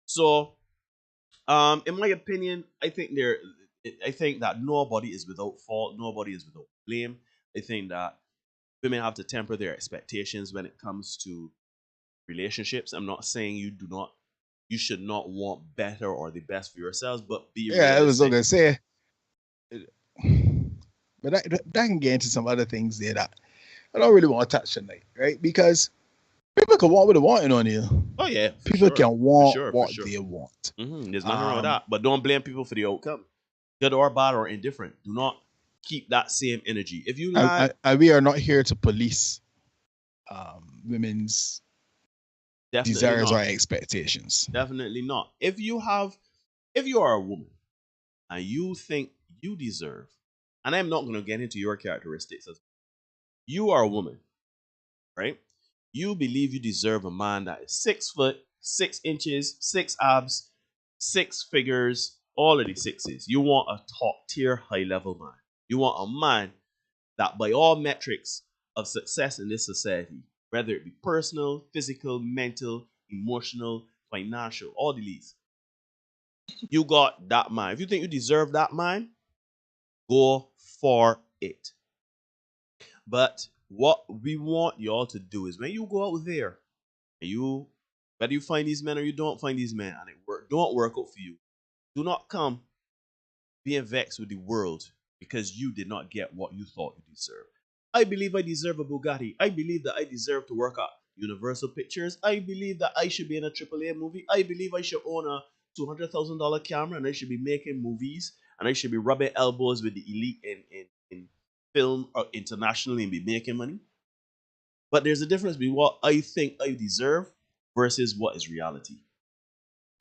So, in my opinion, I think that nobody is without fault, nobody is without blame. I think that women have to temper their expectations when it comes to relationships. I'm not saying you do not you should not want better or the best for yourselves, but be Yeah, I was realistic. gonna say, but that can get into some other things there that I don't really want to touch tonight, right? Because people can want what they want on you. Oh yeah, for People sure. can want For what sure. they want. There's nothing wrong with that. But don't blame people for the outcome. Good or bad or indifferent. Do not keep that same energy. If you lie, We are not here to police women's definitely desires not. or expectations. Definitely not. If you are a woman and you think you deserve, and I'm not going to get into your characteristics, as you are a woman, right? You believe you deserve a man that is 6 foot, 6 inches, 6 abs, 6 figures, all of the sixes. You want a top tier, high level man. You want a man that, by all metrics of success in this society, whether it be personal, physical, mental, emotional, financial, all the least, you got that man. If you think you deserve that man, go for it. But what we want y'all to do is when you go out there and whether you find these men or you don't find these men and don't work out for you, do not come being vexed with the world because you did not get what you thought you deserved. I believe I deserve a Bugatti. I believe that I deserve to work at Universal Pictures. I believe that I should be in a AAA movie. I believe I should own a $200,000 camera and I should be making movies and I should be rubbing elbows with the elite in film or internationally and be making money. But there's a difference between what I think I deserve versus what is reality.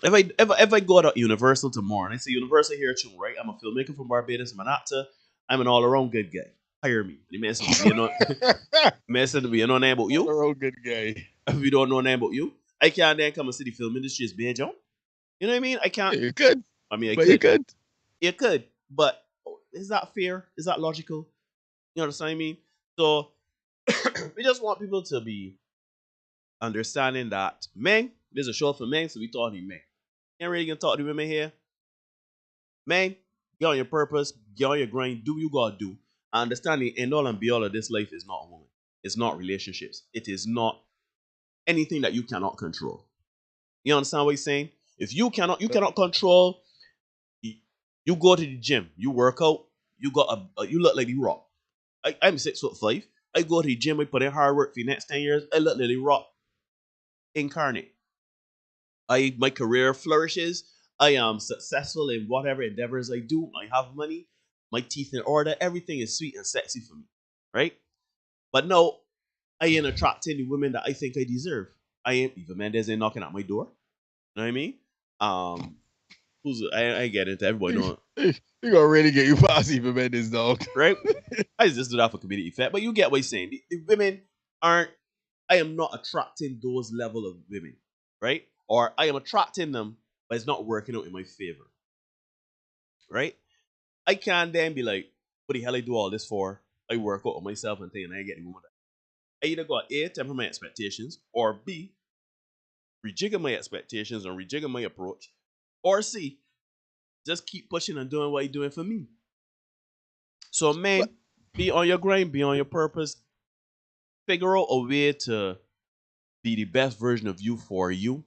If I go to Universal tomorrow and I say Universal here too, right? I'm a filmmaker from Barbados, I'm an actor, I'm an all around good guy. Hire me. The man said we know name about you. All good guy. If we don't know name about you, I can't then come and see the film industry as being John. You know what I mean? I can't. Yeah, you could. I mean, But you could. You could. But is that fair? Is that logical? You know what I mean? So we just want people to be understanding that men, this is a show for men, so we talking men. Ain't really gonna talk to women here. Man, get on your purpose, get on your grind, do what you gotta do. I understand the end all and be all of this life is not a woman. It's not relationships. It is not anything that you cannot control. You understand what he's saying? If you cannot control, you go to the gym, you work out, you look like the Rock. I'm 6'5". I go to the gym, I put in hard work for the next 10 years, I look like the Rock incarnate. My career flourishes. I am successful in whatever endeavors I do. I have money, my teeth in order. Everything is sweet and sexy for me, right? But no, I ain't attracting the women that I think I deserve. I ain't even Mendez ain't knocking at my door. You know what I mean? I get into everybody knowing. You gonna really get you past even Mendez, dog. Right? I just do that for community effect. But you get what he's saying. The women aren't. I am not attracting those level of women, right? Or I am attracting them, but it's not working out in my favor. Right? I can't then be like, what the hell I do all this for? I work out on myself and think and I ain't getting woman that. I either got A, temper my expectations, or B, rejigger my expectations and rejigger my approach, or C, just keep pushing and doing what you're doing for me. So man, be on your grind, be on your purpose, figure out a way to be the best version of you for you.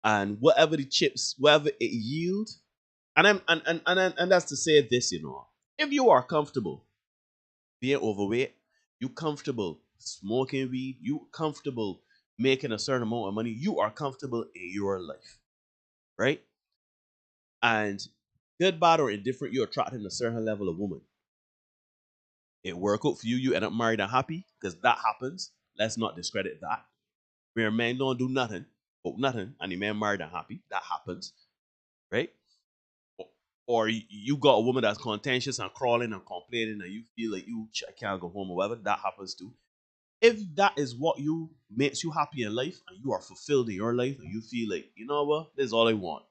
And whatever the chips, whatever it yields, and that's to say this, if you are comfortable being overweight, you comfortable smoking weed, you comfortable making a certain amount of money, you are comfortable in your life, right? And good, bad, or indifferent, you're attracting a certain level of woman. It work out for you, you end up married and happy, because that happens. Let's not discredit that. Where men don't do nothing, and the man married and happy, that happens, right? Or you got a woman that's contentious and crawling and complaining and you feel like you can't go home or whatever, that happens too. If that is what makes you happy in life and you are fulfilled in your life and you feel like, you know what, this is all I want.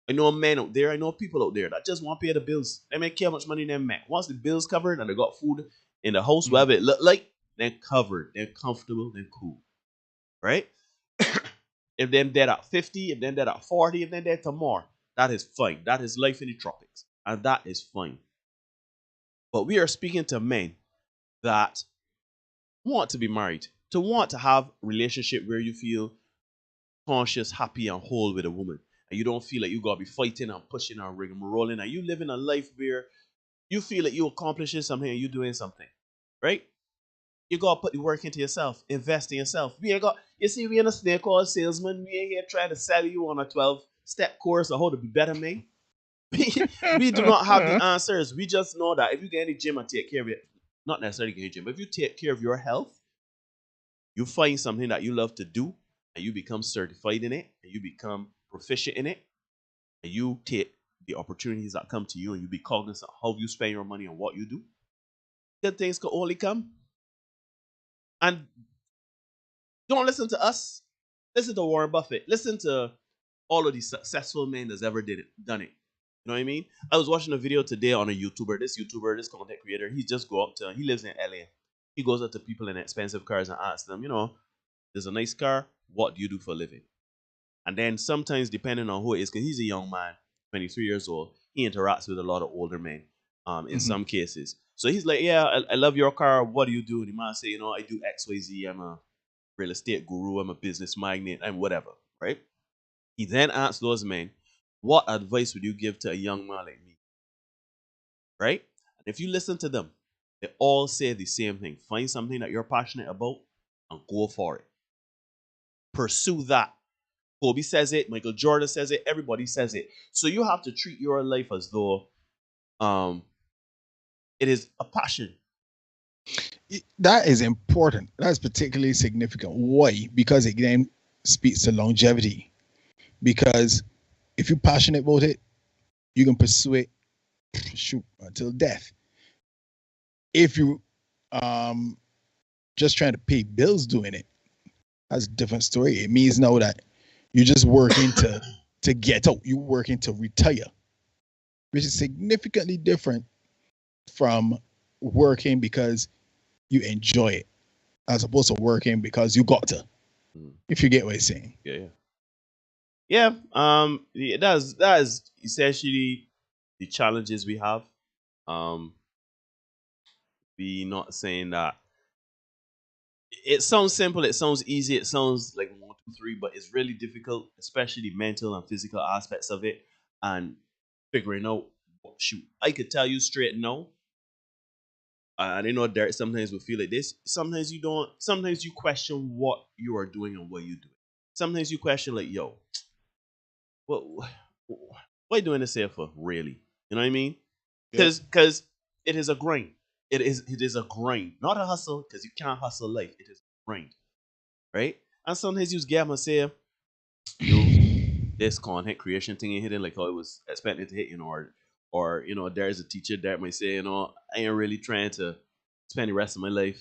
I know men out there, I know people out there that just want to pay the bills. They make how much money they make. Once the bills covered and they got food in the house, whatever it look like, they're covered, they're comfortable, they're cool. Right? If they're dead at 50, if they're dead at 40, if they're dead tomorrow, that is fine. That is life in the tropics. And that is fine. But we are speaking to men that want to be married, to want to have a relationship where you feel conscious, happy, and whole with a woman, and you don't feel like you gotta be fighting and pushing and rigmaroling, and you living a life where you feel like you're accomplishing something and you're doing something, right? You gotta put the work into yourself, invest in yourself. We ain't got, you see, we in a snake oil salesman. We ain't here trying to sell you on a 12-step course on how to be better, man. We do not have the answers. We just know that if you get in the gym and take care of it, not necessarily get in the gym, but if you take care of your health, you find something that you love to do, and you become certified in it, and you become proficient in it, and you take the opportunities that come to you, and you be cognizant of how you spend your money and what you do, good things can only come. And don't listen to us. Listen to Warren Buffett. Listen to all of these successful men that's ever done it. You know what I mean? I was watching a video today on a YouTuber, this content creator. He just he lives in LA. He goes up to people in expensive cars and asks them, there's a nice car. What do you do for a living? And then sometimes, depending on who it is, because he's a young man, 23 years old, he interacts with a lot of older men in some cases. So he's like, yeah, I love your car. What do you do? And he might say, I do XYZ. I'm a real estate guru. I'm a business magnate. I'm whatever, right? He then asks those men, what advice would you give to a young man like me? Right? And if you listen to them, they all say the same thing. Find something that you're passionate about and go for it. Pursue that. Kobe says it, Michael Jordan says it, everybody says it. So you have to treat your life as though it is a passion. That is important. That's particularly significant. Why? Because it then speaks to longevity. Because if you're passionate about it, you can pursue it until death. If you just trying to pay bills doing it, that's a different story. It means now that you're just working to get out. You're working to retire, which is significantly different from working because you enjoy it, as opposed to working because you got to. If you get what I'm saying. Yeah. That is essentially the challenges we have. We not saying that it sounds simple, it sounds easy, it sounds like 1, 2, 3, but it's really difficult, especially the mental and physical aspects of it, and figuring out. Shoot, I could tell you straight no. I know Derek sometimes will feel like this. Sometimes you don't. Sometimes you question what you are doing and what you do. Sometimes you question like, yo, what are you doing this here for? Really? You know what I mean? Because it is a grind. It is a grind, not a hustle. Because you can't hustle life. It is a grind, right? And sometimes you just get and say, this content creation thing ain't hitting like how I was expecting it to hit, or there's a teacher that might say, I ain't really trying to spend the rest of my life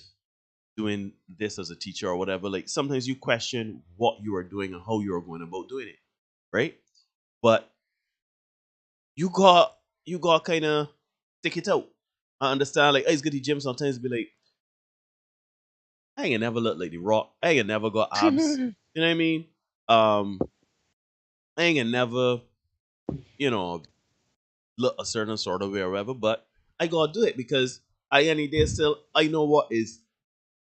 doing this as a teacher or whatever. Like sometimes you question what you are doing and how you are going about doing it, right? But you got kind of stick it out. I understand, like, it's good to gym sometimes be like, I ain't never look like The Rock. I ain't never got abs. You know what I mean? I ain't never, look a certain sort of way or whatever, but I gotta do it because any day still, I know what is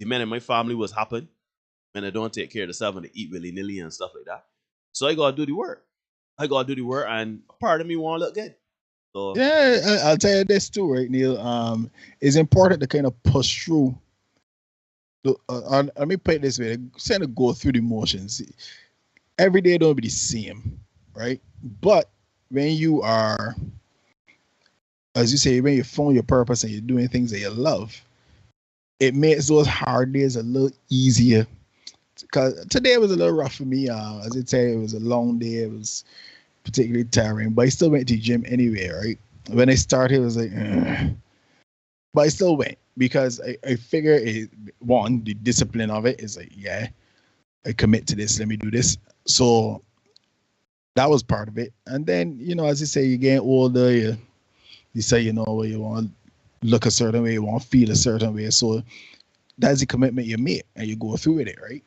the men in my family was happen when I don't take care of themselves and they eat willy-nilly and stuff like that. So I gotta do the work. And part of me want to look good. So yeah, I'll tell you this too, right, Neil? It's important to kind of push through. Let me put it this way: kind of go through the motions. Every day don't be the same, right? But when you are, as you say, when you found your purpose and you're doing things that you love, it makes those hard days a little easier. Because today was a little rough for me. As I say, it was a long day. It was particularly tiring, but I still went to the gym anyway, right? When I started, it was like, but I still went because I figure the discipline of it is like, yeah, I commit to this. Let me do this. So that was part of it. And then, as you say, you get older, you say, you want to look a certain way, you want to feel a certain way. So that's the commitment you make and you go through with it, right?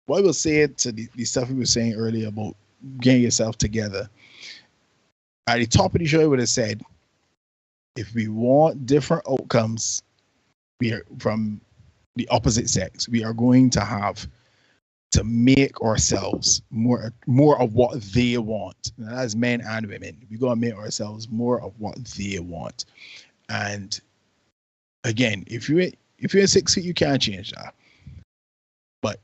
What I will say to the stuff we were saying earlier about getting yourself together, at the top of the show, I would have said, if we want different outcomes from the opposite sex, we are going to have to make ourselves more of what they want. And as men and women, we gotta make ourselves more of what they want. And again, if you're 6 feet, you can't change that. But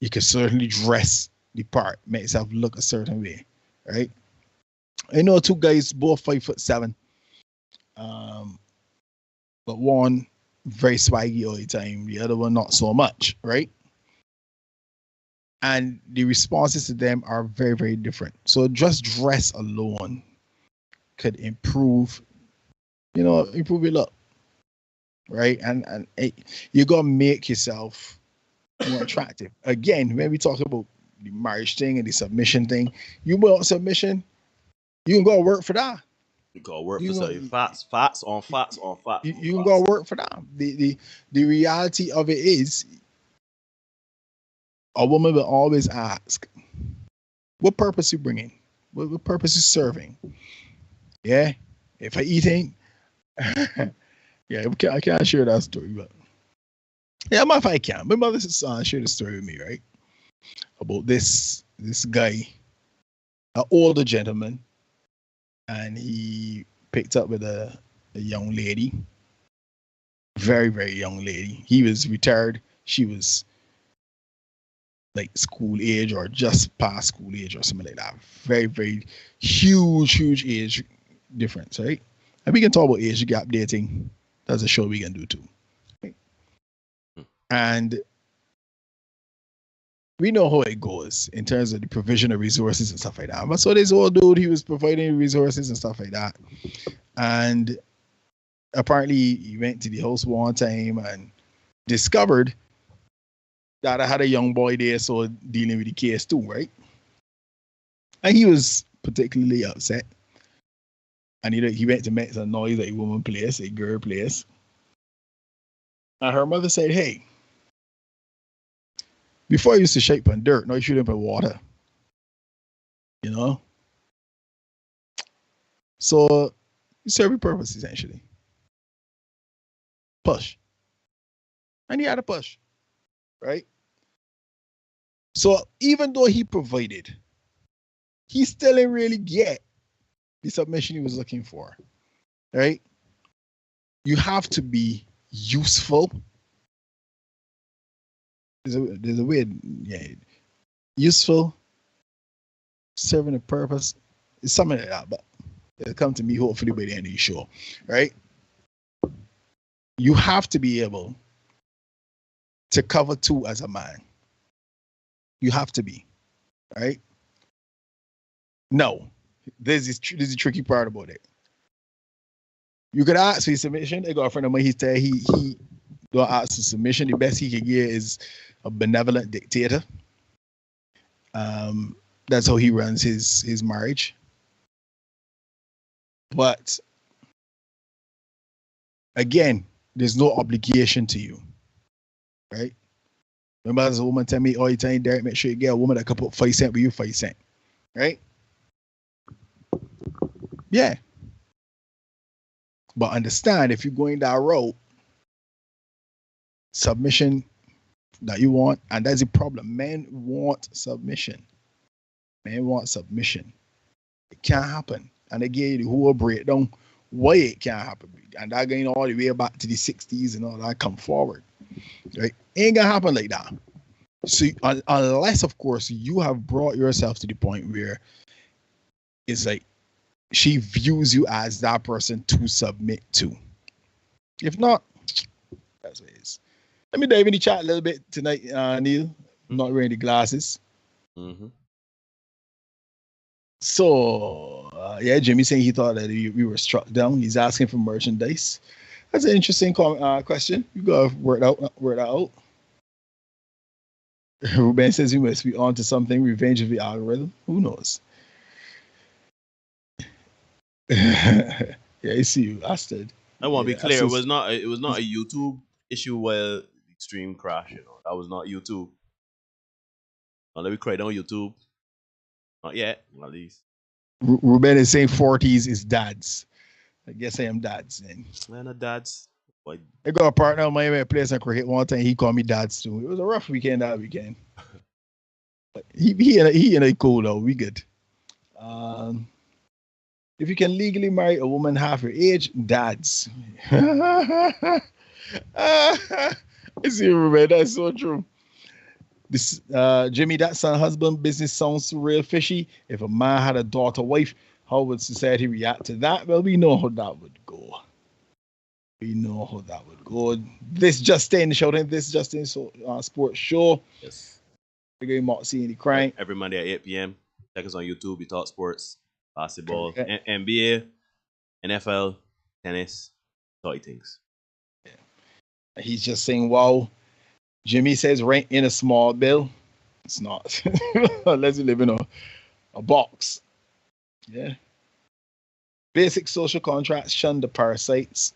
you can certainly dress the part, make yourself look a certain way, right? I know 2 guys, both 5'7", but one very swaggy all the time, the other one not so much, right? And the responses to them are very, very different. So just dress alone could improve your look, right? And you gotta make yourself more attractive. Again, when we talk about the marriage thing and the submission thing, you want submission, you can go work for that. You gotta work for something. Facts on facts. You can go work for that. The reality of it is, a woman will always ask, what purpose you bringing? What purpose you serving? Yeah, if I eating, yeah, I can't share that story, but yeah, if I can. My mother shared a story with me, right? About this guy, an older gentleman, and he picked up with a young lady, very, very young lady. He was retired. She was like school age or just past school age or something like that. Very, very huge age difference, right? And we can talk about age gap dating. That's a show we can do too. Right? And we know how it goes in terms of the provision of resources and stuff like that. But so this old dude, he was providing resources and stuff like that. And apparently he went to the house one time and discovered that I had a young boy there, so dealing with the case too, right? And he was particularly upset. And he went to make some noise at a woman place, a girl place. And her mother said, hey, before I used to shake on dirt, now you shoot up in water. So you serve your purpose, essentially. Push. And he had a push, right? So even though he provided, he still didn't really get the submission he was looking for, right? You have to be useful. There's a weird, useful, serving a purpose. It's something like that, but it'll come to me hopefully by the end of the show, right? You have to be able to cover 2 as a man. You have to be, right? No, there's the tricky part about it. You could ask for submission. I got a friend of mine. He said he don't ask for submission. The best he can get is a benevolent dictator. That's how he runs his marriage. But again, there's no obligation to you, right? Remember, as a woman tell me all the time, Derek, make sure you get a woman that can put 5 cents with you 5 cents, right? Yeah. But understand, if you're going that route, submission that you want, and that's the problem. Men want submission. Men want submission. It can't happen. And again, the whole breakdown why it can't happen. And that going all the way back to the 60s and all that come forward. Right? Ain't gonna happen like that. So unless, of course, you have brought yourself to the point where it's like she views you as that person to submit to. If not, that's what it is. Let me dive in the chat a little bit tonight, Neil. I'm not wearing the glasses. Mm-hmm. So, Jimmy saying he thought that we were struck down. He's asking for merchandise. That's an interesting question. You gotta work that out. Ruben says we must be on to something. Revenge of the algorithm. Who knows? Yeah, I see you, Astrid. I want to be clear. It was not a YouTube issue where extreme crash. That was not YouTube. Now, let me credit on YouTube. Not yet, at least. Ruben is saying 40s is dads. I guess I am dads. Man, not dads. Boy. I got a partner on my place in cricket one time. He called me dads too. It was a rough weekend that weekend. He cool though. We good. If you can legally marry a woman half your age, dads. I see, man. That's so true. This Jimmy, that son husband business sounds real fishy. If a man had a daughter wife, how would society react to that? Well, we know how that would go. We know how that would go. This Justin show, this Justin sports show. Yes. We're going to see any crying every Monday at 8 p.m. Check us on YouTube. We talk sports, basketball, NBA, NFL, tennis, toy things. Yeah. He's just saying, wow. Jimmy says rent in a small bill. It's not. Unless you live in a box. Yeah. Basic social contracts shun the parasites.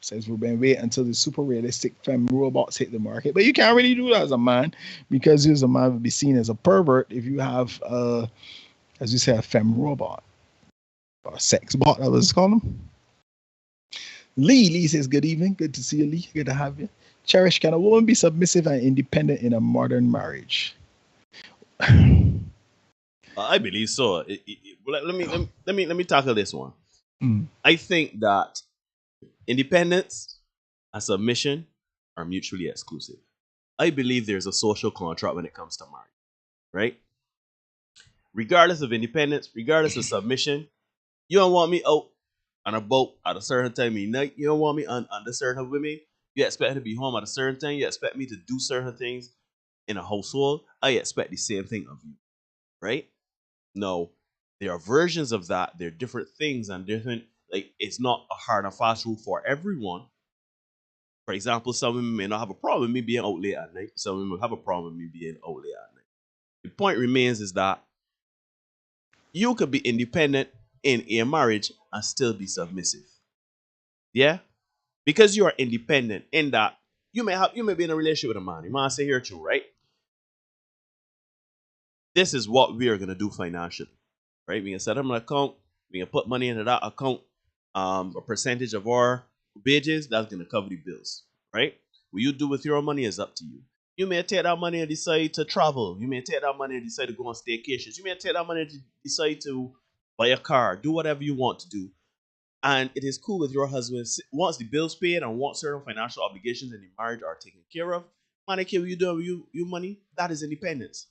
Says Ruben, wait until the super realistic femme robots hit the market. But you can't really do that as a man, because as a man would be seen as a pervert if you have, as you say, a femme robot. Or a sex bot, that was called him. Lee says, good evening. Good to see you, Lee. Good to have you. Cherish, can a woman be submissive and independent in a modern marriage? I believe so. Let me tackle this one. I think that independence and submission are mutually exclusive. I believe there's a social contract when it comes to marriage, right? Regardless of independence, regardless of submission, you don't want me out on a boat at a certain time of night. You don't want me under certain women. You expect me to be home at a certain time. You expect me to do certain things in a household. I expect the same thing of you, right? No, there are versions of that. There are different things and different, like, it's not a hard and fast rule for everyone. For example, some women may not have a problem with me being out late at night. Some women have a problem with me being out late at night. The point remains is that you could be independent in a marriage and still be submissive. Yeah? Because you are independent in that you may be in a relationship with a man. You might say here too, right? This is what we are gonna do financially. Right? We can set up an account, we can put money into that account, a percentage of our wages, that's gonna cover the bills. Right? What you do with your money is up to you. You may take that money and decide to travel. You may take that money and decide to go on staycations. You may take that money and decide to buy a car. Do whatever you want to do. And it is cool with your husband. Once the bills paid and once certain financial obligations in the marriage are taken care of, man, I care what you doing with you money. That is independence.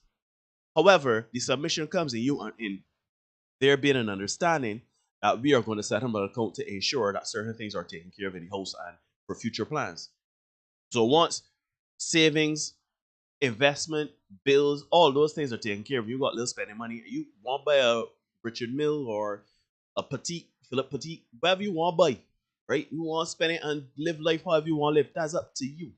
However, the submission comes in there being an understanding that we are going to set him an account to ensure that certain things are taken care of in the house and for future plans. So once savings, investment, bills, all those things are taken care of, you got little spending money, you want to buy a Richard Mille or a Philip Petit, whatever you want to buy, right? You want to spend it and live life however you want to live. That's up to you.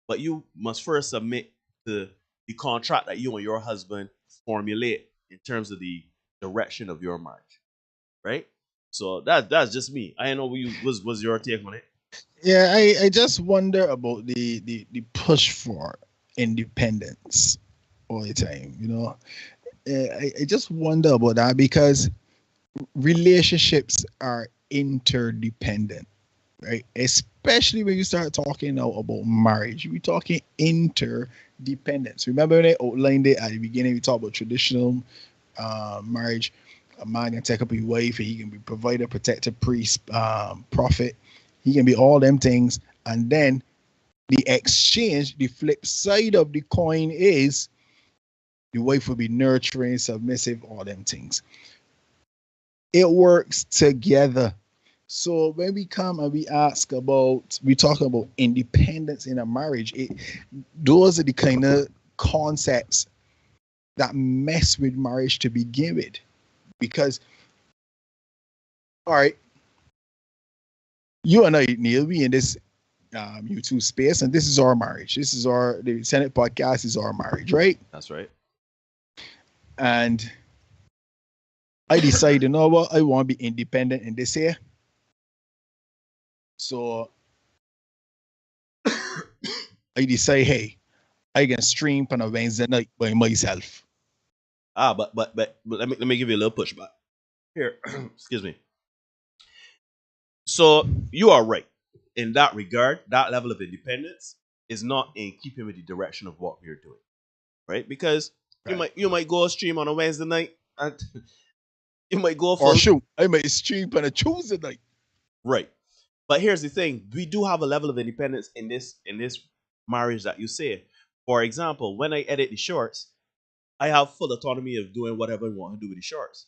But you must first submit to the contract that you and your husband formulate in terms of the direction of your marriage, right? So that's just me. I don't know what was your take on it. Yeah, I just wonder about the push for independence all the time. You know, I just wonder about that, because relationships are interdependent, right? Especially when you start talking now about marriage, we're talking interdependence. Remember when I outlined it at the beginning, we talked about traditional marriage. A man can take up his wife, and he can be provider, protector, priest, prophet. He can be all them things. And then the exchange, the flip side of the coin is the wife will be nurturing, submissive, all them things. It works together. So when we come and we talk about independence in a marriage, those are the kind of concepts that mess with marriage to begin with. Because, all right, you and I, Neil, we in this YouTube space, and this is our marriage. This is the Senate podcast is our marriage, right? That's right. And I decided, you know what, I want to be independent in this here. So I decide, hey, I can stream on a Wednesday night by myself. But let me give you a little pushback here. Excuse me. So you are right in that regard. That level of independence is not in keeping with the direction of what we're doing, right? Because You might go stream on a Wednesday night, and you might go Or full. shoot, I might stream on a Tuesday night. Right. But here's the thing: we do have a level of independence in this marriage that you say. For example, when I edit the shorts, I have full autonomy of doing whatever I want to do with the shorts.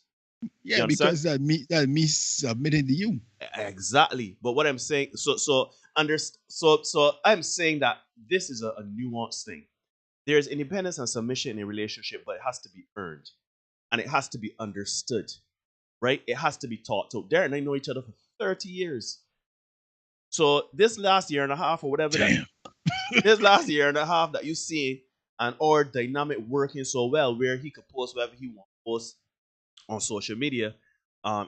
Yeah, because that me submitting to you. Exactly. But what I'm saying, so I'm saying that this is a nuanced thing. There's independence and submission in a relationship, but it has to be earned, and it has to be understood, right? It has to be taught. So Darren and I know each other for 30 years. So this last year and a half or whatever, this last year and a half that you see and our dynamic working so well, where he could post whatever he wants to post on social media,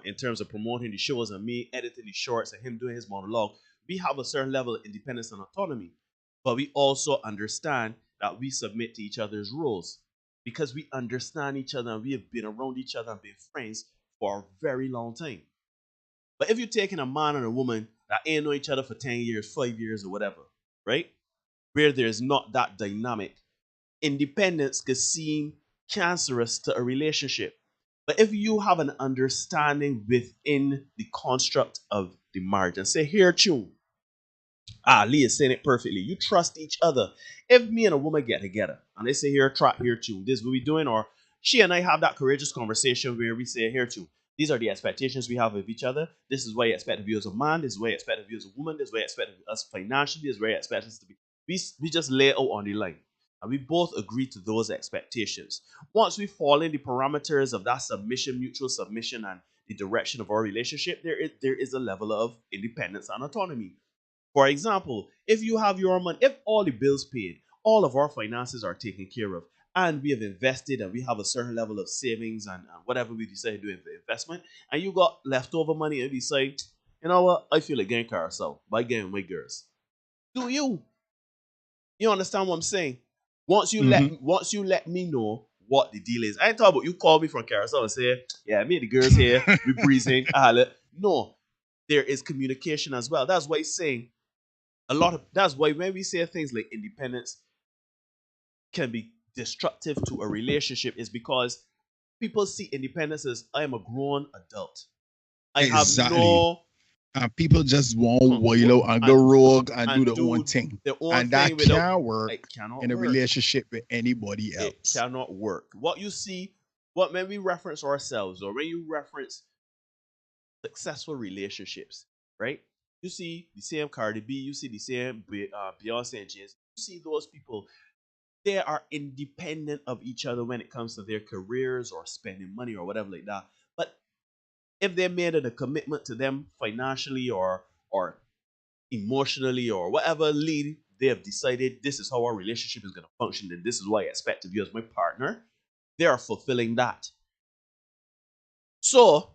in terms of promoting the shows and me editing the shorts and him doing his monologue, we have a certain level of independence and autonomy. But we also understand that we submit to each other's roles because we understand each other and we have been around each other and been friends for a very long time. But if you're taking a man and a woman that ain't know each other for 10 years, 5 years, or whatever, right? Where there's not that dynamic, independence could seem cancerous to a relationship. But if you have an understanding within the construct of the marriage and say, here, tune. Lee is saying it perfectly. You trust each other. If me and a woman get together and they say, here, trap, here, tune, this is what we doing, or she and I have that courageous conversation where we say, here, tune, these are the expectations we have of each other. This is what you expect of you as a man. This is what you expect of you as a woman. This is what you expect of us financially. This is where you expect us to be. We just lay it out on the line. And we both agree to those expectations. Once we fall in the parameters of that submission, mutual submission, and the direction of our relationship, there is a level of independence and autonomy. For example, if you have your money, if all the bills paid, all of our finances are taken care of, and we have invested and we have a certain level of savings and whatever we decide to do in investment, and you got leftover money and we say, you know what, I feel like getting carousel by getting my girls. Do you? You understand what I'm saying? Once you let me know what the deal is, I ain't talking about you call me from carousel and say, yeah, me and the girls here, we breezing. No, there is communication as well. That's why he's saying that's why when we say things like independence can be destructive to a relationship, is because people see independence as I am a grown adult. I have no. And people just won't wallow and go rogue and do their own thing. And that can't work in a relationship with anybody else. It cannot work. What you see, when we reference ourselves or when you reference successful relationships, right? You see the same Cardi B, you see the same Beyonce and Jay-Z. You see those people, they are independent of each other when it comes to their careers or spending money or whatever like that. But if they made it a commitment to them financially or emotionally or whatever lead, they have decided this is how our relationship is going to function and this is what I expect of you as my partner, they are fulfilling that. So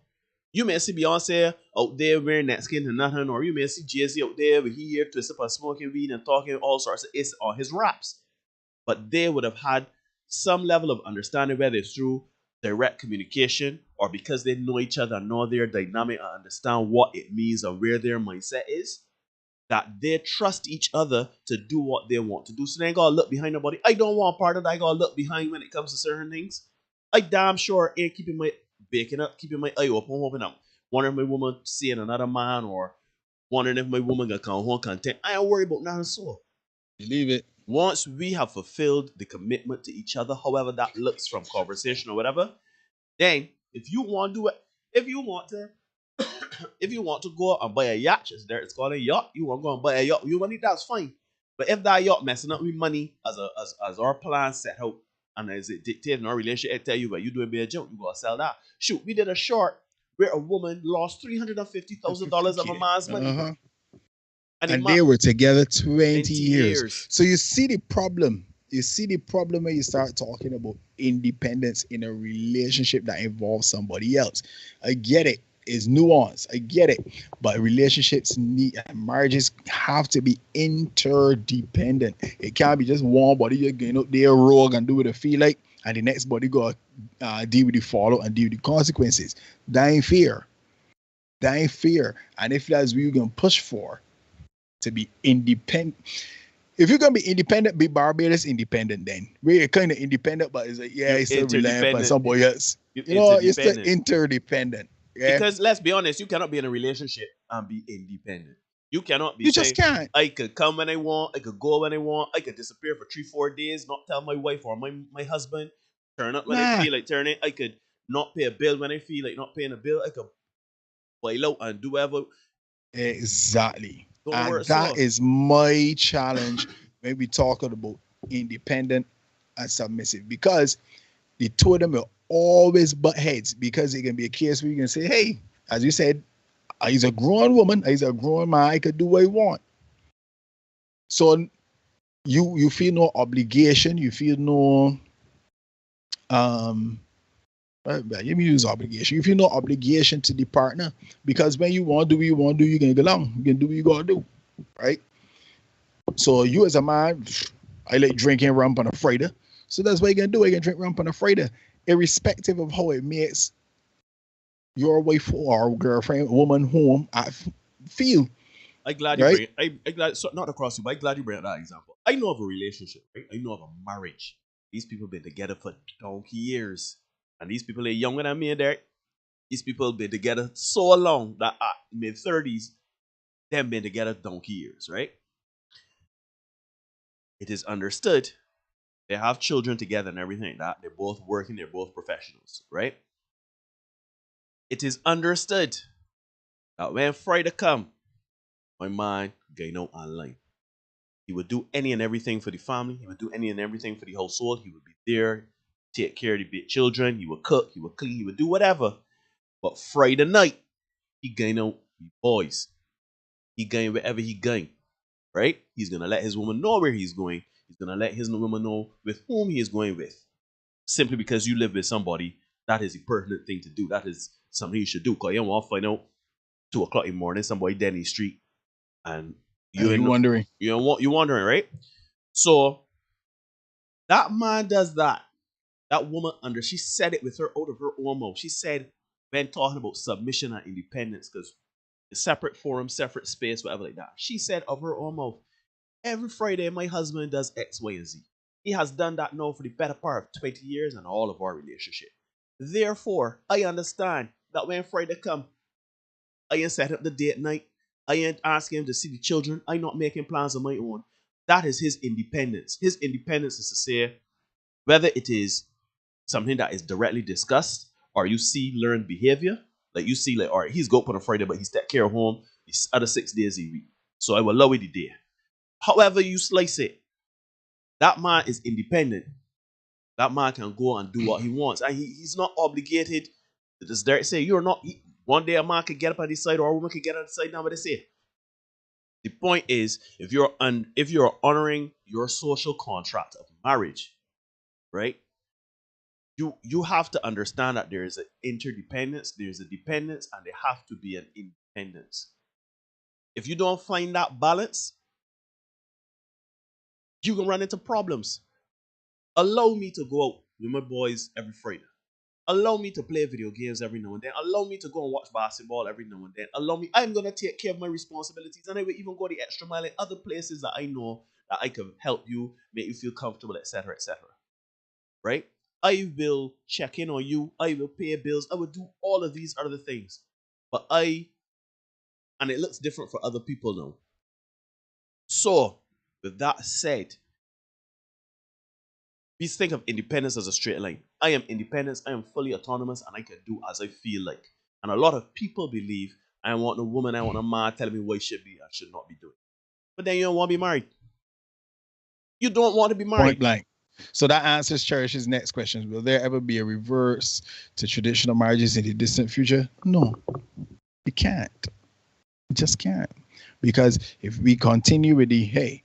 you may see Beyonce out there wearing that skin and nothing, or you may see Jay-Z out there with he here twisted up smoking weed and talking all sorts of it's on his raps. But they would have had some level of understanding, whether it's through direct communication or because they know each other, know their dynamic and understand what it means and where their mindset is, that they trust each other to do what they want to do. So they ain't gotta look behind nobody. I don't want part of that. I gotta look behind when it comes to certain things. I damn sure ain't keeping my eye open, hoping up. Wondering if my woman seeing another man or wondering if my woman gonna come home content. I ain't worried about nothing so. Believe it. Once we have fulfilled the commitment to each other, however that looks from conversation or whatever, then if you want to do it, if you want to go and buy a yacht, it's called a yacht. You want to go and buy a yacht, you money, that's fine. But if that yacht messing up with money as our plan set out and as it dictates in our relationship, it tell you what you doing be a joke, you gotta sell that. Shoot, we did a short where a woman lost $350,000 of a man's money. And they were together 20 years. So you see the problem. You see the problem when you start talking about independence in a relationship that involves somebody else. I get it. It's nuance. I get it. But relationships marriages have to be interdependent. It can't be just one body you're going out there rogue and do what they feel like, and the next body go deal with the fallout and deal with the consequences. That ain't fair. And if that's what you're going to push for, to be independent, if you're gonna be independent, be Barbados independent. Then we're kind of independent, but it's like You're it's still relying on interdependent. somebody else. You're You know, it's still interdependent. interdependent. Yeah, Because let's be honest, you cannot be in a relationship and be independent. You cannot be you saying, just can't. I could come when I want, I could go when I want, I could disappear for 3-4 days, not tell my wife or my husband, turn up when I Nah, feel like turning. I could not pay a bill when I feel like not paying a bill. I could bail out and do whatever. exactly. Don't And work that so. is my challenge when we talking about independent and submissive, because the two of them will always butt heads, because it can be a case where you can say, hey, as you said, he's a grown woman, he's a grown man, I could do what he want. So you feel no obligation, you feel no let me use obligation. You feel no obligation to the partner, because when you want to do what you want to do, you can go along. You can do what you gotta do, right? So you as a man, I like drinking rum on a Friday. So that's what you can do. You can drink rum on a Friday, irrespective of how it makes your wife or girlfriend, woman, home, I feel. I'm glad you Right? bring it. I glad so not across you, but I'm glad you bring that example. I know of a relationship, right? I know of a marriage. These people been together for donkey years. And these people are younger than me and Derek. These people been together so long that at mid-30s, them been together donkey years, right? It is understood they have children together and everything like that. They're both working, they're both professionals, right? It is understood that when Friday come, my man going out online. He would do any and everything for the family. He would do any and everything for the household. He would be there, take care of the big children. He would cook, he would clean, he would do whatever. But Friday night, he going out with boys. He going wherever he going, right? He's going to let his woman know where he's going. He's going to let his woman know with whom he is going with. Simply because you live with somebody, that is a pertinent thing to do. That is something you should do. Because you don't want to find out 2 o'clock in the morning, somebody dead in the street, and You wondering. you're wondering, right? So that man does that. That woman she said it with her out of her own mouth. She said, when talking about submission and independence, because a separate forum, separate space, whatever like that. She said of her own mouth, every Friday my husband does X, Y, and Z. He has done that now for the better part of 20 years and all of our relationship. Therefore, I understand that when Friday come, I ain't set up the date night. I ain't asking him to see the children. I not making plans on my own. That is his independence. His independence is to say, whether it is something that is directly discussed or you see learned behavior, like you see, like, all right, he's go up on a Friday, but he's take care of home the other 6 days a week. So I will allow it the day. However you slice it, that man is independent. That man can go and do what he wants. And he's not obligated. As Derek say, you're not. One day a man could get up on the side or a woman could get on the side. Now, what they say. The point is, if you're honoring your social contract of marriage, right? You have to understand that there is an interdependence, there's a dependence, and there have to be an independence. If you don't find that balance, you can run into problems. Allow me to go out with my boys every Friday. Allow me to play video games every now and then. Allow me to go and watch basketball every now and then. Allow me, I'm going to take care of my responsibilities, and I will even go the extra mile in other places that I know that I can help you, make you feel comfortable, etc., etc. Right? I will check in on you. I will pay bills. I will do all of these other things. But and it looks different for other people now. So, with that said, please think of independence as a straight line. I am independent, I am fully autonomous, and I can do as I feel like. And a lot of people believe I want a woman, I want a man telling me what I should be, I should not be doing. But then you don't want to be married. You don't want to be married. Point blank. So that answers Cherish's next question. Will there ever be a reverse to traditional marriages in the distant future? No, it can't. It just can't. Because if we continue with the, hey,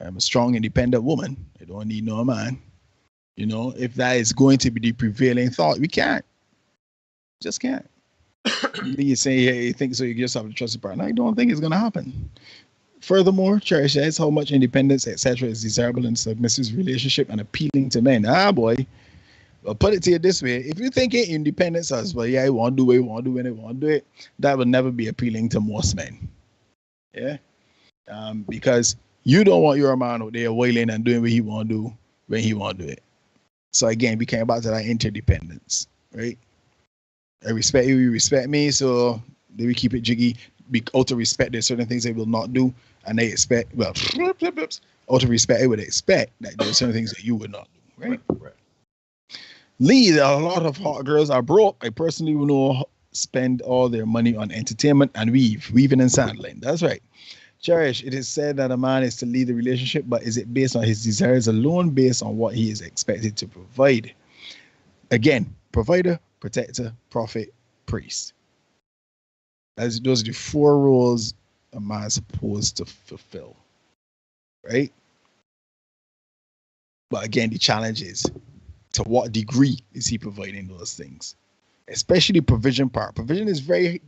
I'm a strong, independent woman, I don't need no man, you know, if that is going to be the prevailing thought, we can't. Just can't. You say, hey, you think so, you just have a trusted partner. I don't think it's going to happen. Furthermore, Cherish says how much independence, etc., is desirable in submissive relationship and appealing to men. Ah, boy. I'll put it to you this way. If you think independence as well, yeah, I want to do it, I want to do it, I want to do it, that will never be appealing to most men. Yeah. Because You don't want your man out there wailing and doing what he want to do when he want to do it. So again, we came back to that interdependence, right? I respect you, you respect me, so then we keep it jiggy. We out of respect, there's certain things they will not do, and they expect, well, out of respect, they would expect that there's certain things that you would not do, right? Right. Lee, a lot of hot girls are broke. I personally know spend all their money on entertainment and weaving and sandling. That's right. Cherish, it is said that a man is to lead the relationship, but is it based on his desires alone, based on what he is expected to provide? Again, provider, protector, prophet, priest. Those are the 4 roles a man is supposed to fulfill, right? But again, the challenge is, to what degree is he providing those things? Especially provision part. Provision is very,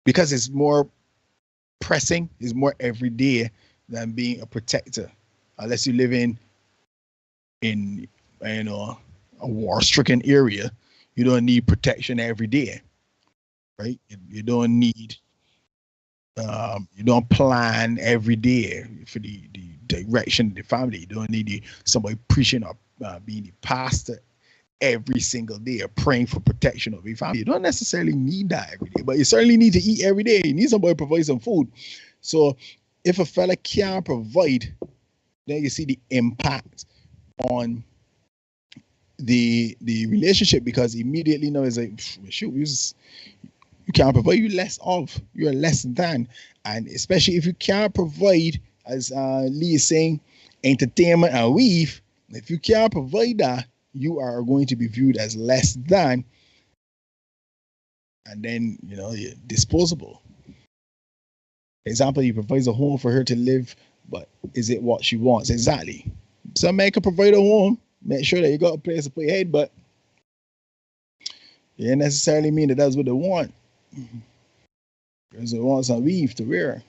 because it's more pressing, is more everyday than being a protector. Unless you live in a war-stricken area, you don't need protection every day, right? You don't need, you don't plan every day for the direction of the family. You don't need somebody preaching or being the pastor every single day or praying for protection of your family. You don't necessarily need that every day, but you certainly need to eat every day. You need somebody to provide some food. So if a fella can't provide, then you see the impact on the relationship, because immediately now it's like, shoot, you can't provide, you're less than. And especially if you can't provide, as Lee is saying, entertainment and weave, if you can't provide that, you are going to be viewed as less than, and then you're disposable. Example, he provides a home for her to live, but is it what she wants? Exactly. Some man can provide a home, make sure that you got a place to put your head, but it doesn't necessarily mean that that's what they want. Because they want some weave to wear.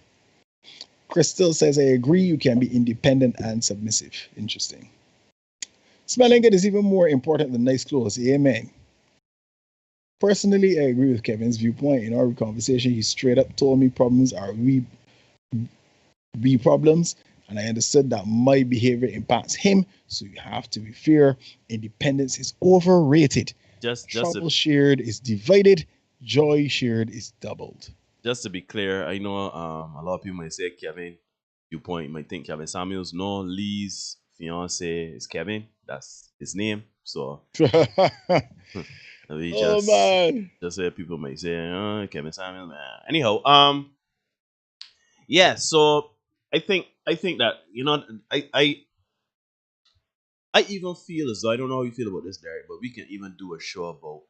Crystal says, I agree, you can be independent and submissive. Interesting. Smelling good is even more important than nice clothes. Amen. Personally, I agree with Kevin's viewpoint. In our conversation, he straight up told me problems are we problems, and I understood that my behavior impacts him, so you have to be fair. Independence is overrated. Trouble shared is divided. Joy shared is doubled. Just to be clear, I know a lot of people might say Kevin viewpoint, might think Kevin Samuels. No, Lee's fiance is Kevin. That's his name. So we just say people might say, Kevin Samuels, man. Anyhow, yeah, so I think that, I even feel as though, I don't know how you feel about this, Derek, but we can even do a show about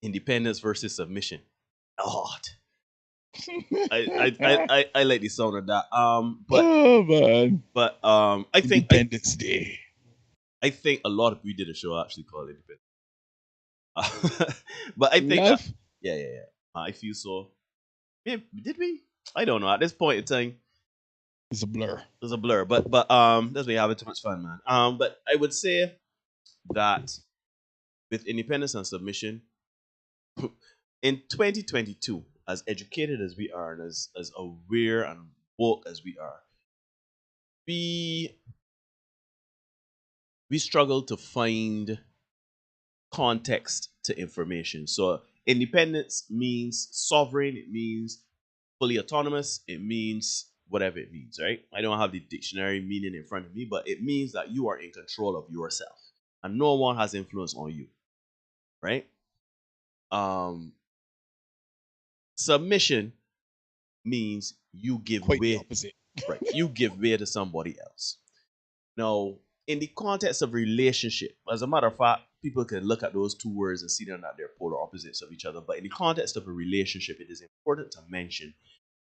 independence versus submission. Lord. I like the sound of that. But I think Independence Day. I think a lot of we did a show actually called Independence. But I think that, yeah. I feel so. Yeah, did we? I don't know. At this point in time, it's a blur. But that's me having too much fun, man. But I would say that with independence and submission, in 2022, as educated as we are and as aware and woke as we are, we struggle to find context to information. So independence means sovereign, it means fully autonomous, it means whatever it means, right? I don't have the dictionary meaning in front of me, but it means that you are in control of yourself and no one has influence on you, right? Submission means you give way. Right. You give way to somebody else. Now, in the context of relationship, as a matter of fact, people can look at those two words and see them that they're polar opposites of each other. But in the context of a relationship, it is important to mention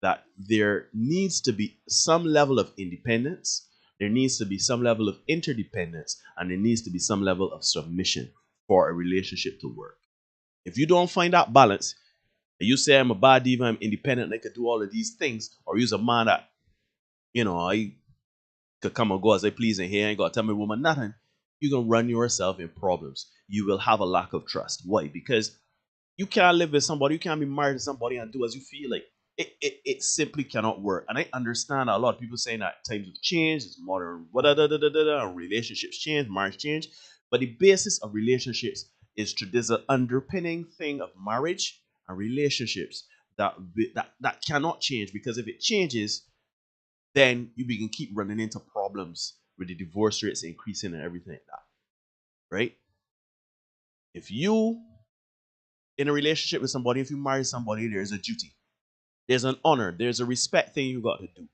that there needs to be some level of independence, there needs to be some level of interdependence, and there needs to be some level of submission for a relationship to work. If you don't find that balance, and you say I'm a bad diva, I'm independent, I could do all of these things, or use a man that, I could come and go as I please and here, I ain't got to tell my woman nothing, you're going to run yourself in problems. You will have a lack of trust. Why? Because you can't live with somebody, you can't be married to somebody and do as you feel like. It simply cannot work. And I understand a lot of people saying that times have changed, it's modern, relationships change, marriage change. But the basis of relationships is there's an underpinning thing of marriage and relationships that cannot change, because if it changes, then you begin keep running into problems with the divorce rates increasing and everything like that. Right? If you in a relationship with somebody, if you marry somebody, there's a duty. There's an honor. There's a respect thing you got to do.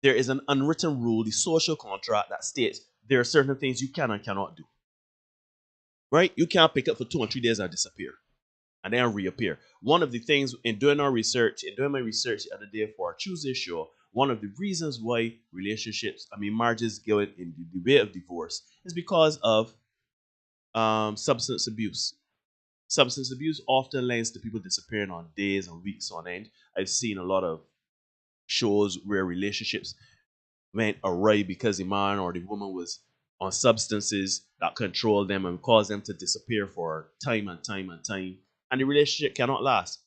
There is an unwritten rule, the social contract, that states there are certain things you can and cannot do. Right? You can't pick up for 2 or 3 days and disappear and then reappear. One of the things in doing my research the other day for our Tuesday show, one of the reasons why marriages go in the way of divorce is because of substance abuse. Substance abuse often leads to people disappearing on days and weeks on end. I've seen a lot of shows where relationships went awry because the man or the woman was on substances that control them and cause them to disappear for time and time and time, and the relationship cannot last.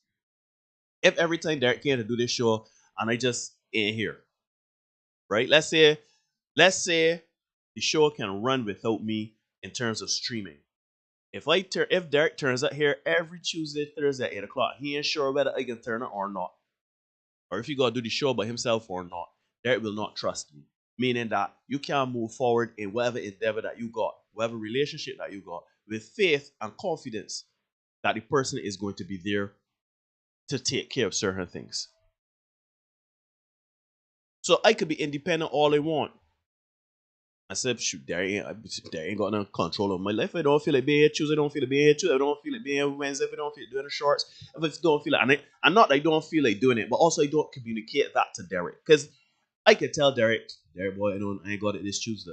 If every time Derek came to do this show and I just ain't here, right? Let's say the show can run without me in terms of streaming. If Derek turns up here every Tuesday, Thursday at 8 o'clock, he ain't sure whether I can turn up or not, or if he got to do the show by himself or not, Derek will not trust me. Meaning that you can't move forward in whatever endeavor that you got, whatever relationship that you got, with faith and confidence that the person is going to be there to take care of certain things. So I could be independent all I want. I said, shoot, there ain't got no control of my life. If I don't feel like being here Tuesday, I don't feel like being here Tuesday. If I don't feel like being here Wednesday, if I don't feel like doing the shorts, if I don't feel like, and not that I don't feel like doing it, but also I don't communicate that to Derek. Because I could tell Derek boy, I ain't got it this Tuesday.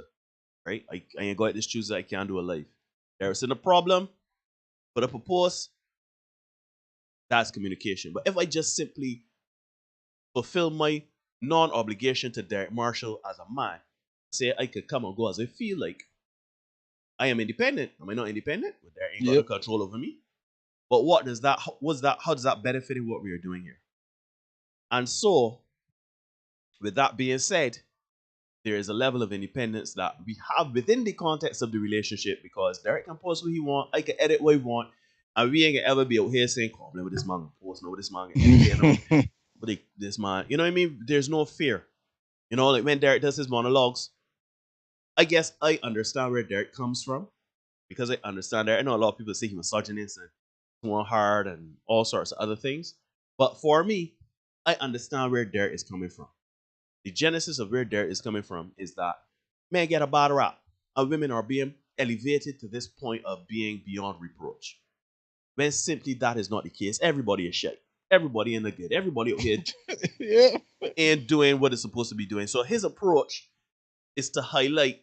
Right? I ain't got it this Tuesday, I can't do a live. Derek's in a problem, put up a post, that's communication. But if I just simply fulfill my non-obligation to Derek Marshall as a man, say I could come and go as I feel like, I am independent. Am I not independent? Well, Derek ain't got no control over me. But how does that benefit in what we are doing here? And so, with that being said, there is a level of independence that we have within the context of the relationship, because Derek can post what he want, I can edit what he want, and we ain't gonna ever be out here saying, "Oh, play with this man, post with this man, but this man," you know what I mean? There's no fear. You know, like when Derek does his monologues, I guess I understand where Derek comes from, because I understand Derek. I know a lot of people say he misogynist and too hard and all sorts of other things, but for me, I understand where Derek is coming from. The genesis of where Derek is coming from is that men get a bad rap, and women are being elevated to this point of being beyond reproach. When simply that is not the case. Everybody is shit. Everybody in the good. Everybody out here ain't doing what it's supposed to be doing. So his approach is to highlight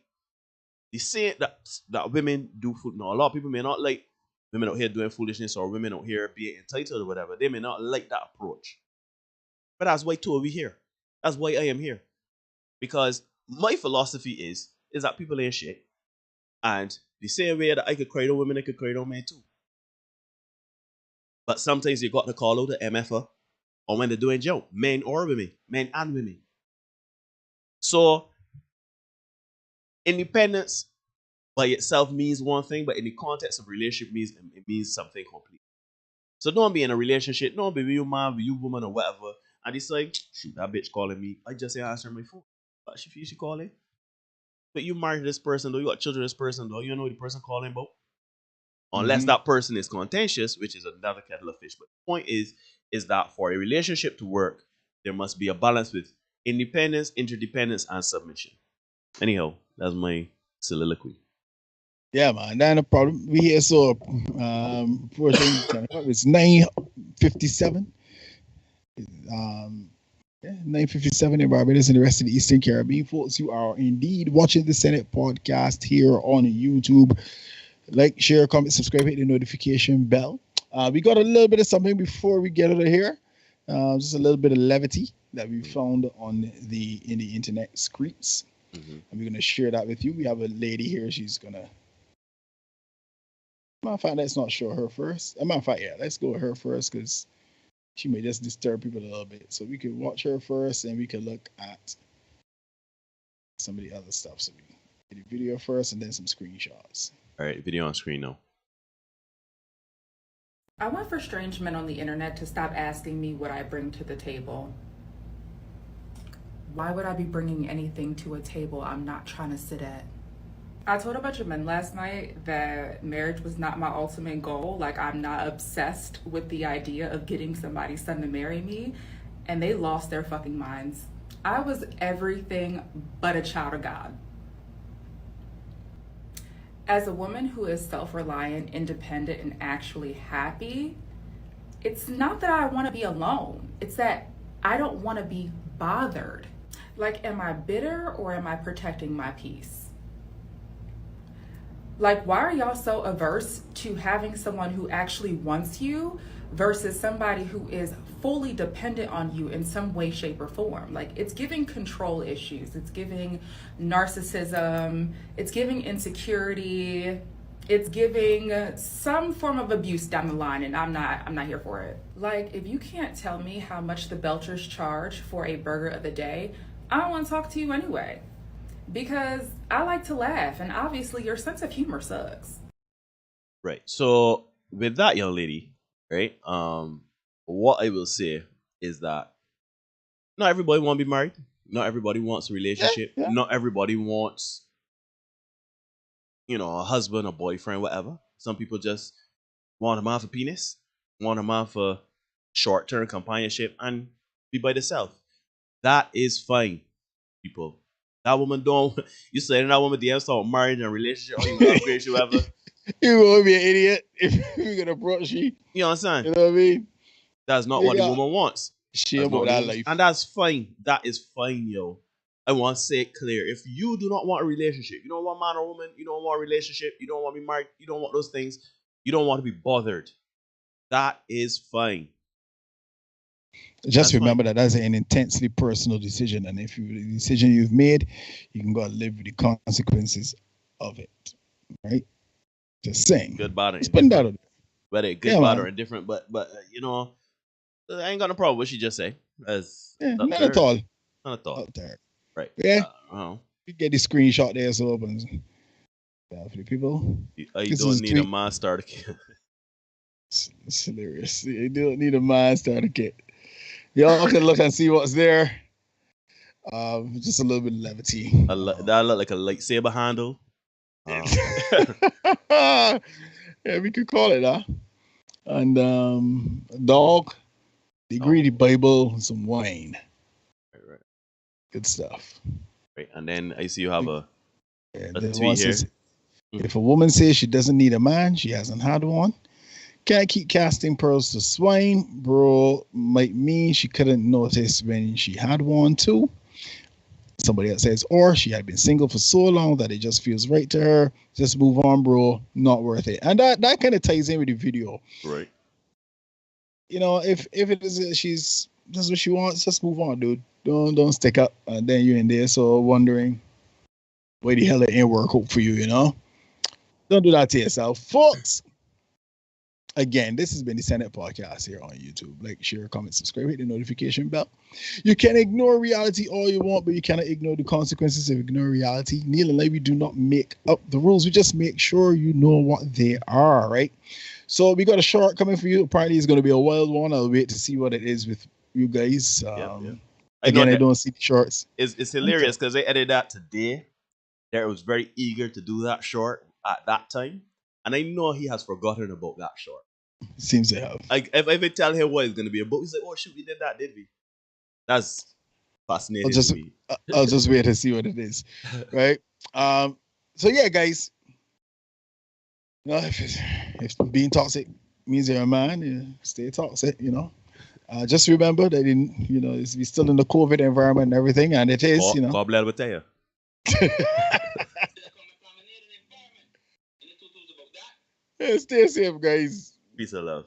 the saying that women do food. Now, a lot of people may not like women out here doing foolishness, or women out here being entitled or whatever. They may not like that approach. But that's why two are we here. That's why I am here. Because my philosophy is that people ain't shit. And the same way that I could cry on women, I could cry on men too. But sometimes you got to call out the MFer, or when they're doing joke, men or women, men and women. So independence by itself means one thing, but in the context of relationship it means something complete. So don't be in a relationship, don't be with you man, with you woman or whatever, and it's like, shoot, that bitch calling me. I just say answer my phone. But she calling. But you married this person though, you got children with this person though, you know what the person calling about. Unless that person is contentious, which is another kettle of fish. But the point is that for a relationship to work, there must be a balance with independence, interdependence, and submission. Anyhow, that's my soliloquy. Yeah, man, that's no problem. We here so it's 9:57. 9:57 in Barbados and the rest of the Eastern Caribbean. Folks, you are indeed watching the Senate podcast here on YouTube. Like, share, comment, subscribe, hit the notification bell. We got a little bit of something before we get out of here. Just a little bit of levity that we found in the internet streets. And we're going to share that with you. We have a lady here. She's going to... Matter of fact, let's not show her first. Matter of fact, yeah, let's go with her first, because she may just disturb people a little bit. So we could watch her first, and we could look at some of the other stuff. So we get the video first, and then some screenshots. All right, video on screen now. I want for strange men on the internet to stop asking me what I bring to the table. Why would I be bringing anything to a table I'm not trying to sit at? I told a bunch of men last night that marriage was not my ultimate goal. Like, I'm not obsessed with the idea of getting somebody's son to marry me, and they lost their fucking minds. I was everything but a child of God. As a woman who is self-reliant, independent, and actually happy, it's not that I want to be alone. It's that I don't want to be bothered. Like, am I bitter or am I protecting my peace? Like, why are y'all so averse to having someone who actually wants you versus somebody who is fully dependent on you in some way, shape, or form? Like, it's giving control issues. It's giving narcissism. It's giving insecurity. It's giving some form of abuse down the line, and I'm not here for it. Like, if you can't tell me how much the Belchers charge for a burger of the day, I don't want to talk to you anyway. Because I like to laugh, and obviously your sense of humor sucks. Right. So with that young lady, right? What I will say is that not everybody want to be married. Not everybody wants a relationship. Yeah. Not everybody wants, a husband, a boyfriend, whatever. Some people just want a man for penis, want a man for short-term companionship, and be by themselves. That is fine, people. That woman don't. You saying that woman DMs about marriage and relationship, or even upgrade, whatever. You won't be an idiot if you're gonna approach she. You know what I'm saying? You know what I mean? That's not what the woman wants. She That's about not that what- life. And that's fine. That is fine, yo. I want to say it clear. If you do not want a relationship, you don't want man or woman, you don't want a relationship, you don't want to be married, you don't want those things, you don't want to be bothered. That is fine. Just That's remember that that's an intensely personal decision, and if the decision you've made, you can go and live with the consequences of it. Right? Just saying. Good, bad, or Just putting that indifferent. out Whether good, Yeah, bad, man. or indifferent, but I ain't got no problem with what she just say. As there. Yeah, up not to at her. all. Not at all. Out there. Right. Yeah. Oh. You get the screenshot there, so open. For the people, You This don't is need a tweet. man starter kit. it's hilarious. You don't need a mind starter kit. Y'all can look and see what's there. Just a little bit of levity. That look like a lightsaber handle. Yeah, we could call it that. And a dog, the greedy Bible, and some wine. Right. Good stuff. Right. And then I see you have a The tweet one here. says, if a woman says she doesn't need a man, she hasn't had one. Can't keep casting pearls to swine, bro. Might mean she couldn't notice when she had one too. Somebody else says, or she had been single for so long that it just feels right to her. Just move on, bro. Not worth it. And that kind of ties in with the video. Right. If it is that's what she wants, just move on, dude. Don't stick up. And then you're in there so wondering why the hell it ain't work out for you, Don't do that to yourself, folks. Again, this has been the Senate Podcast here on YouTube. Like, share, comment, subscribe, hit the notification bell. You can ignore reality all you want, but you cannot ignore the consequences of ignoring reality. Neil and I, we do not make up the rules. We just make sure you know what they are, right? So we got a short coming for you. Apparently, it's going to be a wild one. I'll wait to see what it is with you guys. Yeah. I don't see the shorts. It's hilarious because they edited that today. That was very eager to do that short at that time. And I know he has forgotten about that short. Seems to have. Like if I tell him what it's going to be about, he's like, oh, shoot, we did that, did we? That's fascinating to me. I'll just wait to see what it is. Right? So, yeah, guys. If being toxic means you're a man, stay toxic, Just remember that we're still in the COVID environment and everything, and it is, God bless with you. Stay safe, guys. Peace and love.